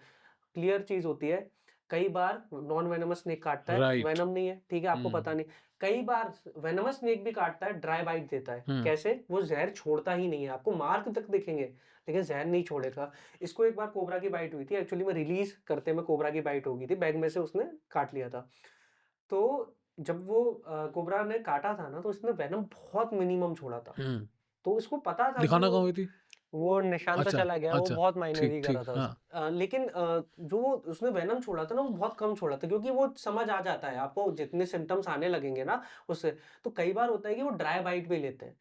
क्लियर चीज़ होती है, कई बार नॉन वेनमस स्नेक काटता है, राइट। वेनम नहीं है, ठीक है, आपको पता नहीं। कई बार वेनमस स्नेक भी काटता है, ड्राई बाइट देता है। कैसे? वो ज़हर छोड़ता ही नहीं है, आपको मार्क तक दिखेंगे, लेकिन ज़हर नहीं छोड़ेगा। इसको एक बार कोबरा की बाइट हुई थी, एक्चुअली में रिलीज़ करते में कोबरा की बाइट हो गई थी, बैग में से उसने काट लिया था। तो जब वो कोबरा ने काटा था ना, तो उसने वेनम बहुत मिनिमम छोड़ा था। तो उसको पता था कि दिखाना कहाँ वो हुई थी? वो निशान तो अच्छा चला गया, वो अच्छा, बहुत माइनर ठीक ही करा ठीक था हाँ। उसने। लेकिन जो उसने वेनम छोड़ा था ना, वो बहुत कम छोड़ा था, क्योंकि वो समझ आ जाता है आपको जितने सिम्पटम्स आने लगेंगे ना उससे। तो कई बार होता है कि वो ड्राई बाइट भी लेते हैं।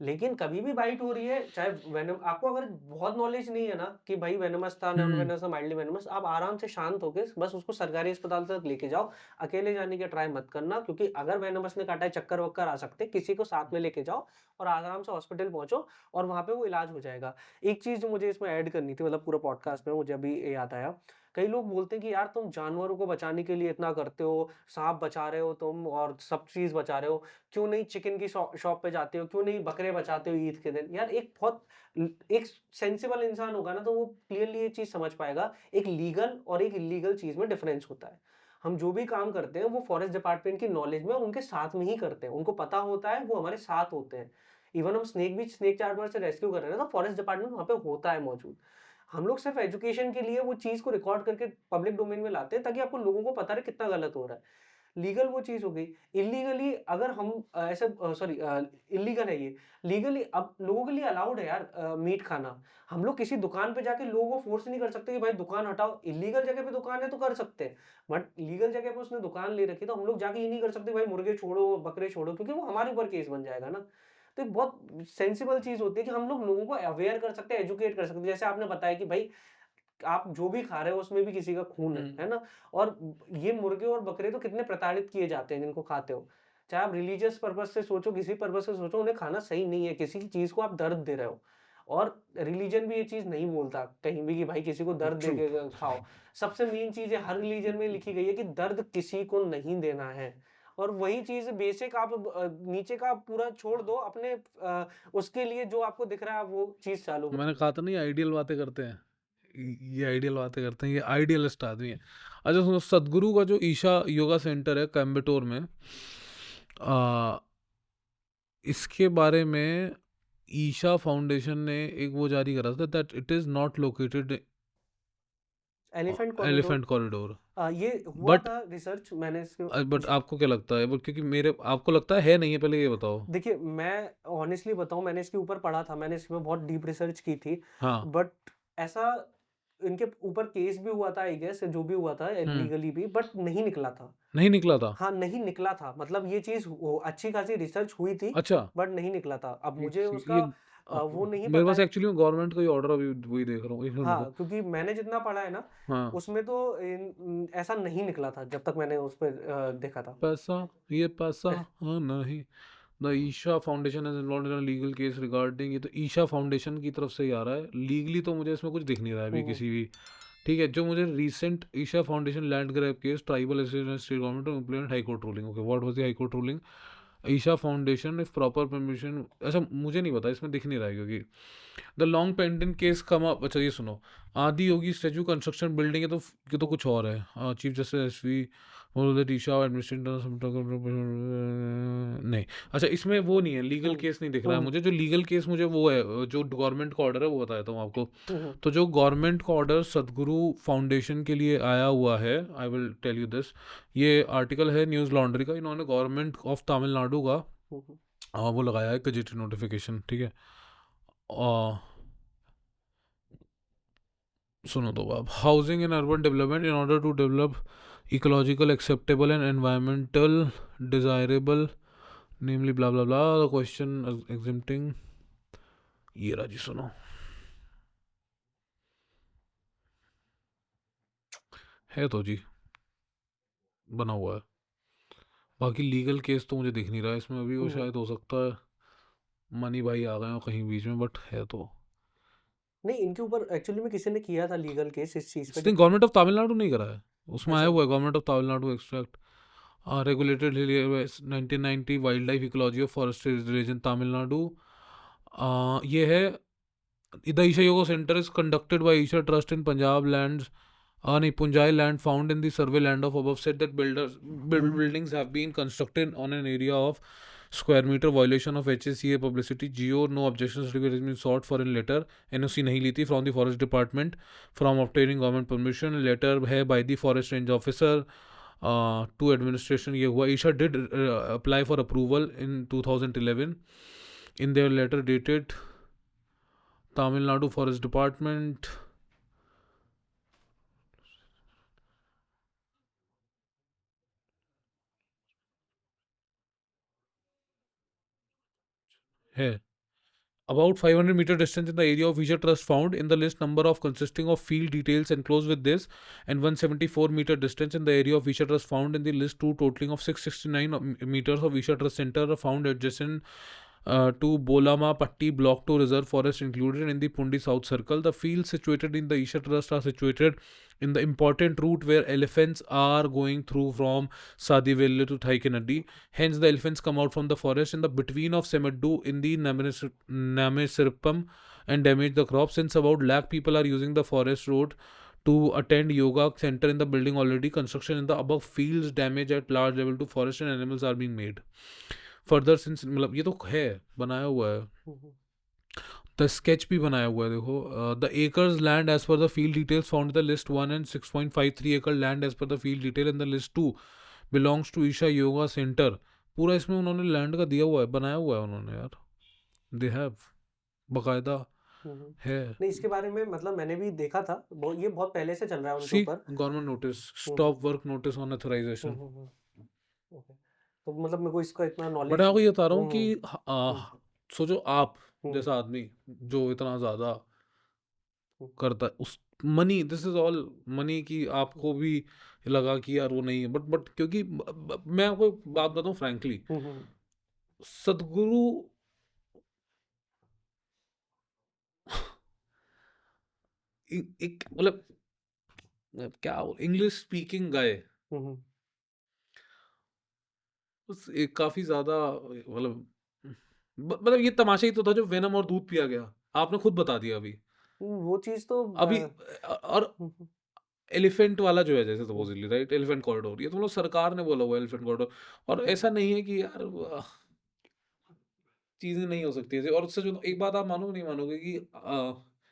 लेकिन कभी भी बाइट हो रही है, चाहे वेनम, आपको अगर बहुत नॉलेज नहीं है ना कि भाई वेनमस था, नॉन हम्म वेनमस था, माइल्डली वेनमस, आप आराम से शांत होके बस उसको सरकारी अस्पताल तक लेके जाओ। अकेले जाने की ट्राई मत करना, क्योंकि अगर वेनमस ने काटा है, चक्कर-वक्कर आ सकते हैं, किसी को साथ में लेके जाओ और आराम से हॉस्पिटल पहुँचो और वहाँ पे वो इलाज हो जाएगा। एक चीज़ जो मुझे इसमें ऐड करनी थी, मतलब पूरा पॉडकास्ट में मुझे अभी याद आया, कई लोग बोलते हैं कि यार तुम जानवरों को बचाने के लिए इतना करते हो, साँप बचा रहे हो तुम और सब चीज़ बचा रहे हो, क्यों नहीं चिकन की शॉप पे जाते हो, क्यों नहीं बकरे बचाते हो ईद के दिन? यार एक बहुत एक सेंसिबल इंसान होगा ना तो वो क्लियरली ये चीज़ समझ पाएगा, एक लीगल और एक इल्लीगल चीज़ में डिफरेंस होता है। हम जो भी काम करते हैं वो फॉरेस्ट डिपार्टमेंट की नॉलेज में और उनके साथ में ही करते हैं। उनको पता होता है, वो हमारे साथ होते हैं। इवन हम स्नेक चार्मर से रेस्क्यू कर रहे हैं ना, तो फॉरेस्ट डिपार्टमेंट वहाँ पे होता है मौजूद। हम लोग सिर्फ़ एजुकेशन के लिए वो चीज़ को रिकॉर्ड करके पब्लिक डोमेन में लाते हैं ताकि आपको लोगों को पता रहे कितना गलत हो रहा है। लीगल वो चीज़ हो गई। इल्लीगली अगर हम ऐसे इल्लीगल है ये। लीगली अब लोगों के लिए अलाउड है यार मीट खाना। हम लोग किसी दुकान पे जाके लोगों को फ़ोर्स नहीं कर सकते कि भाई दुकान हटाओ। इल्लीगल जगह पे दुकान है तो कर सकते हैं। बट लीगल जगह पे उसने दुकान ले रखी है तो हम लोग जाके ये नहीं कर सकते भाई मुर्गे छोड़ो, बकरे छोड़ो क्योंकि वो हमारे ऊपर केस बन जाएगा ना। तो एक बहुत सेंसिबल चीज़ होती है कि हम लोग लोगों को अवेयर कर सकते हैं, एजुकेट कर सकते हैं। जैसे आपने बताया कि भाई आप जो भी खा रहे हो उसमें भी किसी का खून है ना? और ये मुर्गे और बकरे तो कितने प्रताड़ित किए जाते हैं जिनको खाते हो। चाहे आप रिलीजियस पर्पज़ से सोचो, किसी पर्पज़ से सोचो, उन्हें खाना सही नहीं है, किसी चीज़ को आप दर्द दे रहे हो। और रिलीजन भी ये चीज़ नहीं बोलता कहीं भी कि भाई किसी को दर्द दे ट्रू। के खाओ। सबसे मेन चीज़ है हर रिलीजन में लिखी गई है कि दर्द किसी को नहीं देना है। और वही चीज़ बेसिक आप नीचे का पूरा छोड़ दो अपने उसके लिए जो आपको दिख रहा है आप वो चीज़ चालू करो। मैंने कहा था नहीं आइडियल बातें करते हैं, ये आइडियल बातें करते हैं, ये आइडियलिस्ट आदमी है। अच्छा सुनो, सदगुरु का जो ईशा योगा सेंटर है कोयम्बटूर में, आ, इसके बारे में ईशा फाउंडेशन ने एक वो जारी करा था that it is not located elephant corridor elephant corridor. ये हुआ बट था रिसर्च मैंने इसके बट जी। आपको क्या लगता है? क्योंकि मेरे आपको लगता है नहीं है, पहले ये बताओ। देखिए, मैं ऑनेस्टली बताऊँ मैंने इसके ऊपर पढ़ा था, मैंने इसमें बहुत डीप रिसर्च की थी। हाँ। बट ऐसा इनके ऊपर केस भी हुआ था आई गेस जो भी हुआ था हम्म। लीगली भी बट नहीं निकला था। नहीं निकला था। हाँ, नहीं निकला था मतलब ये चीज़ अच्छी खासी रिसर्च हुई थी अच्छा। बट नहीं निकला था। अब एक मुझे उसका ये वो नहीं मेरे पता पास है एक्चुअली गवर्नमेंट का ही ऑर्डर अभी वही देख रहा हूँ, एक मिनट हाँ, रुको। क्योंकि मैंने जितना पढ़ा है ना हाँ। उसमें तो ऐसा नहीं निकला था जब तक मैंने उस पे देखा था। पैसा, ये पैसा, हाँ नहीं। The Isha Foundation is involve in legal case regarding, ये तो ईशा फाउंडेशन की तरफ से ही आ रहा है। लीगली तो मुझे इसमें कुछ दिख नहीं रहा है अभी हुँ, हुँ। किसी भी। ठीक है, जो मुझे recent Isha Foundation land grab case tribal state government to implement high court ruling. Okay, what was the high court ruling? Isha Foundation if proper permission, अच्छा मुझे नहीं पता, इसमें दिख नहीं रहा है क्योंकि the long pendant case come up. अच्छा ये सुनो, आदि योगी स्टैचू कंस्ट्रक्शन बिल्डिंग है तो ये तो कुछ और है। चीफ जस्टिस एसवी ईशा नहीं। अच्छा इसमें वो नहीं है, लीगल हुँ, केस नहीं दिख रहा है हुँ, मुझे। जो लीगल केस मुझे वो है, जो गवर्नमेंट का ऑर्डर है वो बताता हूँ आपको। हुँ, हुँ। तो जो गवर्नमेंट का ऑर्डर सदगुरु फाउंडेशन के लिए आया हुआ है, I will tell you this. ये आर्टिकल है न्यूज़ लॉन्ड्री का। इन्होंने गवर्नमेंट ऑफ तमिलनाडु का हुँ, हुँ। वो लगाया है गजेटेड नोटिफिकेशन, ठीक है। आ, सुनो तो आप, housing and urban development in order to develop ecological acceptable and environmental desirable namely blah blah blah the question exempting. ये राजी सुनो, है तो जी बना हुआ है। बाकी लीगल केस तो मुझे दिख नहीं रहा है इसमें अभी। वो हुँ, हुँ। शायद हो सकता है मनी भाई आ गए हो कहीं बीच में, बट है तो। नहीं, इनके ऊपर एक्चुअली में किसी ने किया था लीगल केस इस चीज़ पे कि इसने गवर्नमेंट ऑफ तमिलनाडु नहीं करा है, उसमें आया अच्छा। हुआ है government of Tamil Nadu extract regulated 1990 wildlife ecology of forest region Tamil Nadu. ये है the Isha yoga centre is conducted by Isha trust in Punjai lands नहीं Punjai land found in the survey land of above said that buildings have been constructed on an area of square meter violation of HSCA publicity geo. No objection certificate has been sought for in letter, NOC नहीं ली थी from the forest department from obtaining government permission. Letter है by the forest range officer to administration. ये हुआ Isha did apply for approval in 2011 in their letter dated Tamil Nadu Forest Department. है about 500 meter distance in the area of Isha Trust found in the list number of consisting of field details enclosed with this, and 174 meter distance in the area of Isha Trust found in the list 2 totaling of 669 meters of Isha Trust center are found adjacent to Bolama Patti Block 2 Reserve Forest included in the Pundi South Circle. The fields situated in the Isha Trust are situated in the important route where elephants are going through from Sadivelle to Thaikinadi. Hence, the elephants come out from the forest in the between of Semeddu in the Namasirpam and damage the crops. Since about lakh people are using the forest road to attend yoga center in the building already, construction in the above fields damage at large level to forest and animals are being made. Further since मतलब ये तो है बनाया हुआ है the sketch भी बनाया हुआ है देखो the acres land as per the field details found the list 1 and 6.53 एकड़ land as per the field detail in the list 2 belongs to Isha yoga centre पूरा इसमें उन्होंने लैंड का दिया हुआ है बनाया हुआ है उन्होंने यार दे हैव बकायदा है नहीं इसके बारे में मतलब मैंने भी देखा था ये बहुत पहले से चल रहा है उनके सी ऊपर government notice stop work notice on authorisation okay तो मतलब मेरे को इसका इतना बट नॉलेज मैं आपको ये बता रहा हूँ कि सोचो आप जैसा आदमी जो इतना ज्यादा करता है उस money this is all money की आपको भी लगा कि यार वो नहीं है बट क्योंकि मैं आपको एक बात बताऊं फ्रैंकली सदगुरु एक मतलब क्या इंग्लिश स्पीकिंग गाय एक काफी ज्यादा मतलब ये तमाशा ही तो था जो वेनम और दूध पिया गया आपने खुद बता दिया अभी वो चीज तो अभी और एलिफेंट वाला जो है जैसे सपोजिटली राइट एलिफेंट कॉरिडोर ये तो मतलब सरकार ने बोला हुआ है एलिफेंट कॉरिडोर और ऐसा नहीं है कि यार चीजें नहीं हो सकती ऐसे और उससे जो एक बात आप मानोगे नहीं मानोगे कि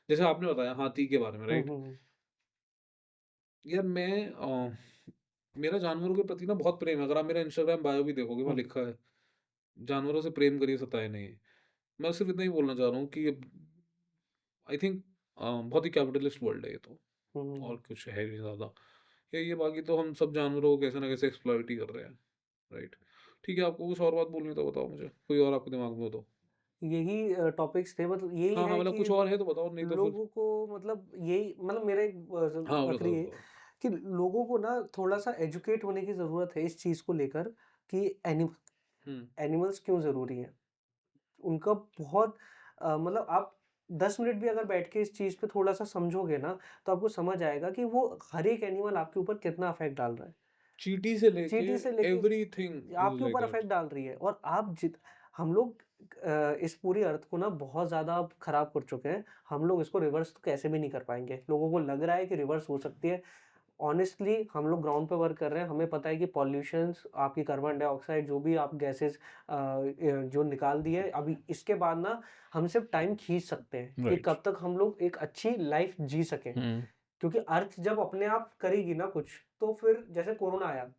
जैसे आपने बताया हाथी के बारे में राइट यार मैं मेरा जानवरों के प्रति ना बहुत प्रेम है अगर आप मेरा इंस्टाग्राम बायो भी देखोगे वहाँ लिखा है जानवरों से प्रेम करिए सताए नहीं मैं सिर्फ इतना ही बोलना चाह रहा हूँ कि आई थिंक बहुत ही कैपिटलिस्ट वर्ल्ड है ये तो और कुछ है नहीं ज़्यादा ये बाकी तो हम सब जानवरों को कैसे ना कैसे एक्सप्लॉइट ही कर रहे हैं राइट ठीक है आपको कुछ और बात बोलनी है तो बताओ मुझे कोई और आपके दिमाग में हो तो यही टॉपिक्स थे मतलब यही हाँ हाँ है मतलब कि कुछ और है तो बताओ नहीं तो फिर लोगों को मतलब यही मतलब मेरा एक हाँ बोलो आखिरी है बताओ कि लोगों को ना थोड़ा सा एजुकेट होने की ज़रूरत है इस चीज़ को लेकर कि एनिमल्स क्यों ज़रूरी हैं उनका बहुत मतलब आप 10 मिनट भी अगर बैठ के इस चीज़ पे थोड़ा सा समझोगे ना तो आपको समझ आएगा कि वो हर एक एनिमल आपके ऊपर कितना अफेक्ट डाल रहा है चींटी से लेके चींटी से लेके एवरीथिंग इज आपके लाइक ऊपर दैट अफेक्ट डाल रही है और हम लोग इस पूरी अर्थ को ना बहुत ज़्यादा अब खराब कर चुके हैं हम लोग इसको रिवर्स तो कैसे भी नहीं कर पाएंगे लोगों को लग रहा है कि रिवर्स हो सकती है ऑनेस्टली हम लोग ग्राउंड पे वर्क कर रहे हैं हमें पता है कि पॉल्यूशंस आपकी कार्बन डाइऑक्साइड जो भी आप गैसेस जो निकाल दिए अभी इसके बाद ना हम सिर्फ टाइम खींच सकते हैं कि राइट कब तक हम लोग एक अच्छी लाइफ जी सकें क्योंकि अर्थ जब अपने आप करेगी ना कुछ तो फिर जैसे कोरोना आया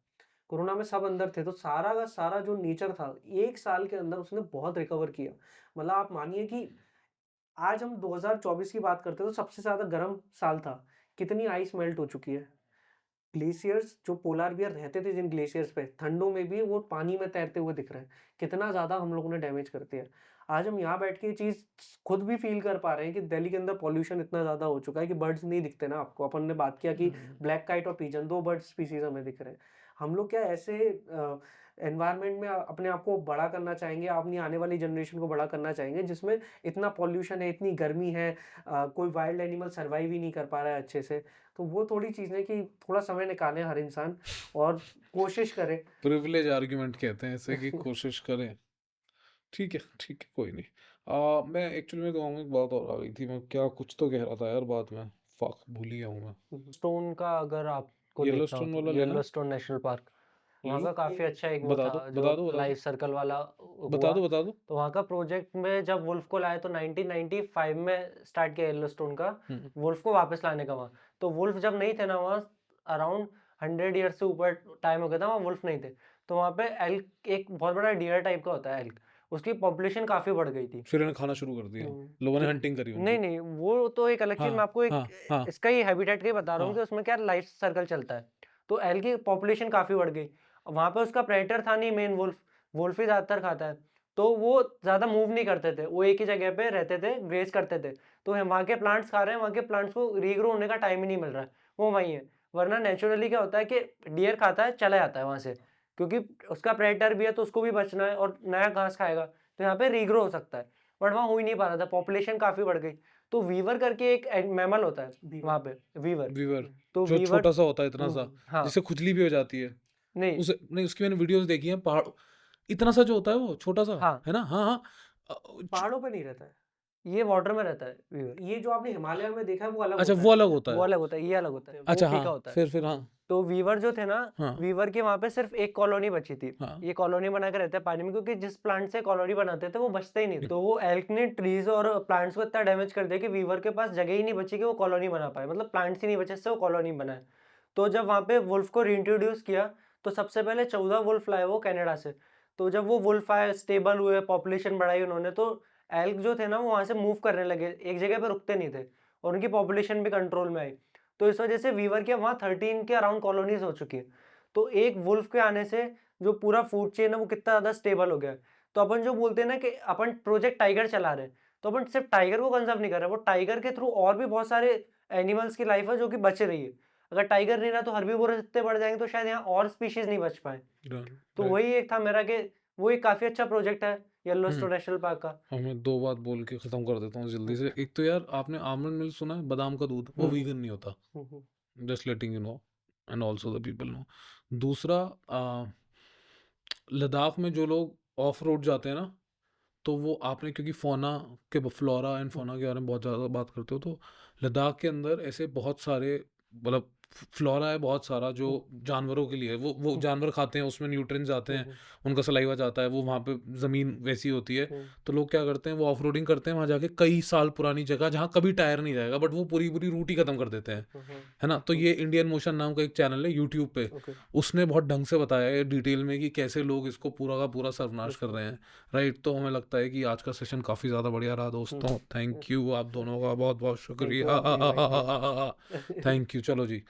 कोरोना में सब अंदर थे तो सारा का सारा जो नेचर था 1 साल के अंदर उसने बहुत रिकवर किया मतलब आप मानिए कि आज हम 2024 की बात करते हैं तो सबसे ज़्यादा गर्म साल था कितनी आइस मेल्ट हो चुकी है ग्लेशियर्स जो पोलार बियर रहते थे जिन ग्लेशियर्स पे ठंडों में भी वो पानी में तैरते हुए दिख रहे हैं कितना ज़्यादा हम लोगों ने डैमेज कर दिया आज हम यहाँ बैठ के ये चीज़ खुद भी फील कर पा रहे हैं कि दिल्ली के अंदर पॉल्यूशन इतना ज़्यादा हो चुका है कि बर्ड्स नहीं दिखते ना आपको अपन ने बात किया कि ब्लैक काइट और पीजन 2 बर्ड स्पीसीज हमें दिख रहे हैं हम लोग क्या ऐसे एनवायरनमेंट में अपने आप को बड़ा करना चाहेंगे अपनी आने वाली जनरेशन को बड़ा करना चाहेंगे जिसमें इतना पॉल्यूशन है इतनी गर्मी है कोई वाइल्ड एनिमल सर्वाइव ही नहीं कर पा रहा है अच्छे से तो वो थोड़ी चीज़ें कि थोड़ा समय निकालें हर इंसान और कोशिश करे प्रिविलेज आर्गुमेंट कहते हैं ऐसे कि कोशिश करें ठीक है कोई नहीं मैं एक्चुअली में दिमाग में एक बात और आ गई थी मैं क्या कुछ तो कह रहा था यार बाद में फक भूल ही गया हूँ मैं स्टोन का अगर आपको देखना हो येलोस्टोन तो वाला लेना येलोस्टोन नेशनल पार्क वहाँ का काफ़ी अच्छा एक वो बता था दो जो लाइफ सर्कल वाला बता हुआ दो तो वहाँ का प्रोजेक्ट में जब वुल्फ को लाए तो 1995 में स्टार्ट किया येलोस्टोन का वुल्फ को वापस लाने का वहाँ तो वुल्फ जब नहीं थे ना वहाँ अराउंड 100 ईयर्स से ऊपर टाइम हो गया था वहाँ वुल्फ नहीं थे तो वहाँ पे एल्क एक बहुत बड़ा डियर टाइप का होता है एल्क उसकी पॉपुलेशन काफ़ी बढ़ गई थी फिर इन्हें खाना शुरू कर दिया लोगों ने हंटिंग करी उनकी नहीं नहीं वो तो एक अलग चीज़ मैं आपको एक इसका ही हैबिटेट का ही बता रहा हूँ कि उसमें क्या लाइफ सर्कल चलता है तो एल की पॉपुलेशन काफ़ी बढ़ गई वहाँ पे उसका प्रेडेटर था नहीं मेन वुल्फ ही ज़्यादातर खाता है तो वो ज़्यादा मूव नहीं करते थे वो एक ही जगह पे रहते थे ग्रेज करते थे तो वहाँ के प्लांट्स खा रहे हैं वहाँ के प्लांट्स को रीग्रो होने का टाइम ही नहीं मिल रहा है वो वहीं है वरना नेचुरली क्या होता है कि डियर खाता है चला जाता है वहाँ से क्योंकि उसका प्रेडेटर भी है तो उसको भी बचना है और नया घास खाएगा तो यहाँ पे रीग्रो हो सकता है, बट वहाँ हो ही नहीं पा रहा था, पॉपुलेशन काफ़ी बढ़ गई। तो वीवर करके एक मैमल होता है वहाँ पे, वीवर। वीवर तो जो वीवर छोटा सा होता है इतना सा, हाँ, जिससे खुजली भी हो जाती है। नहीं, उसे नहीं, उसकी मैंने वीडियोस देखी हैं। पहाड़ इतना सा जो होता है वो छोटा सा, हाँ, है ना? हाँ हाँ। पहाड़ों पे नहीं रहता है। ये वाटर में रहता है वीवर। ये जो आपने हिमालय में देखा है वो अलग अच्छा, होता वो है। अलग होता वो है। अलग होता है, ये अलग होता है, वो अच्छा फीका हाँ, होता है। फिर हाँ तो वीवर जो थे ना, हाँ वीवर के वहाँ पे सिर्फ एक कॉलोनी बची थी। हाँ। ये कॉलोनी बना के रहते हैं पानी में, क्योंकि जिस प्लांट से कॉलोनी बनाते थे वो बचते ही नहीं थे। तो वो एल्क ने ट्रीज और प्लांट्स को इतना डैमेज कर दिया कि वीवर के पास जगह ही नहीं बची कि वो कॉलोनी बना पाए, मतलब प्लांट्स ही नहीं बचे जिससे वो कॉलोनी बनाए। तो जब वहाँ पे वुल्फ को रीइंट्रोड्यूस किया, तो सबसे पहले 14 वुल्फ लाए वो कनाडा से। तो जब वो वुल्फ आए, स्टेबल हुए, पॉपुलेशन बढ़ाई उन्होंने, तो एल्क जो थे ना वो वहाँ से मूव करने लगे, एक जगह पे रुकते नहीं थे, और उनकी पॉपुलेशन भी कंट्रोल में आई। तो इस वजह से वीवर के वहाँ 13 के अराउंड कॉलोनीज हो चुकी है। तो एक वुल्फ के आने से जो पूरा फूड चेन है वो कितना ज़्यादा स्टेबल हो गया है। तो अपन जो बोलते हैं ना कि अपन प्रोजेक्ट टाइगर चला रहे हैं, तो अपन सिर्फ टाइगर को कंजर्व नहीं कर रहे, वो टाइगर के थ्रू और भी बहुत सारे एनिमल्स की लाइफ है जो कि बच रही है। अगर टाइगर नहीं रहा तो हर्बीवोरस इतने बढ़ जाएंगे तो शायद यहाँ और स्पीशीज नहीं बच पाए। तो राइट। वही एक था मेरा कि वो एक काफ़ी अच्छा प्रोजेक्ट है येलोस्टोन हम्म। नेशनल पार्क का। हाँ, मैं 2 बात बोल के खत्म कर देता हूँ जल्दी से। एक तो यार, आपने आलमंड मिल्क सुना है? बादाम का दूध, वो वीगन नहीं होता। Just letting you know, and also the people know. दूसरा, लद्दाख में जो लोग ऑफ रोड जाते हैं ना, तो वो आपने, क्योंकि फ़ौना के फ्लोरा एंड फ़ौना के बारे में बहुत ज़्यादा बात करते हो, तो लद्दाख के अंदर ऐसे बहुत सारे, मतलब फ्लोरा है बहुत सारा जो जानवरों के लिए है। वो जानवर खाते हैं, उसमें न्यूट्रिएंट्स आते हैं, उनका सलाइवा जाता है, वो वहाँ पे ज़मीन वैसी होती है। तो लोग क्या करते हैं, वो ऑफ रोडिंग करते हैं वहाँ जाके, कई साल पुरानी जगह जहाँ कभी टायर नहीं जाएगा, बट वो पूरी पूरी रूट ही ख़त्म कर देते हैं, है ना? तो ये इंडियन मोशन नाम का एक चैनल है यूट्यूब पे, उसने बहुत ढंग से बताया है डिटेल में कि कैसे लोग इसको पूरा का पूरा सर्वनाश कर रहे हैं, राइट? तो हमें लगता है कि आज का सेशन काफ़ी ज़्यादा बढ़िया रहा दोस्तों। थैंक यू आप दोनों का बहुत बहुत शुक्रिया। Thank you. चलो जी,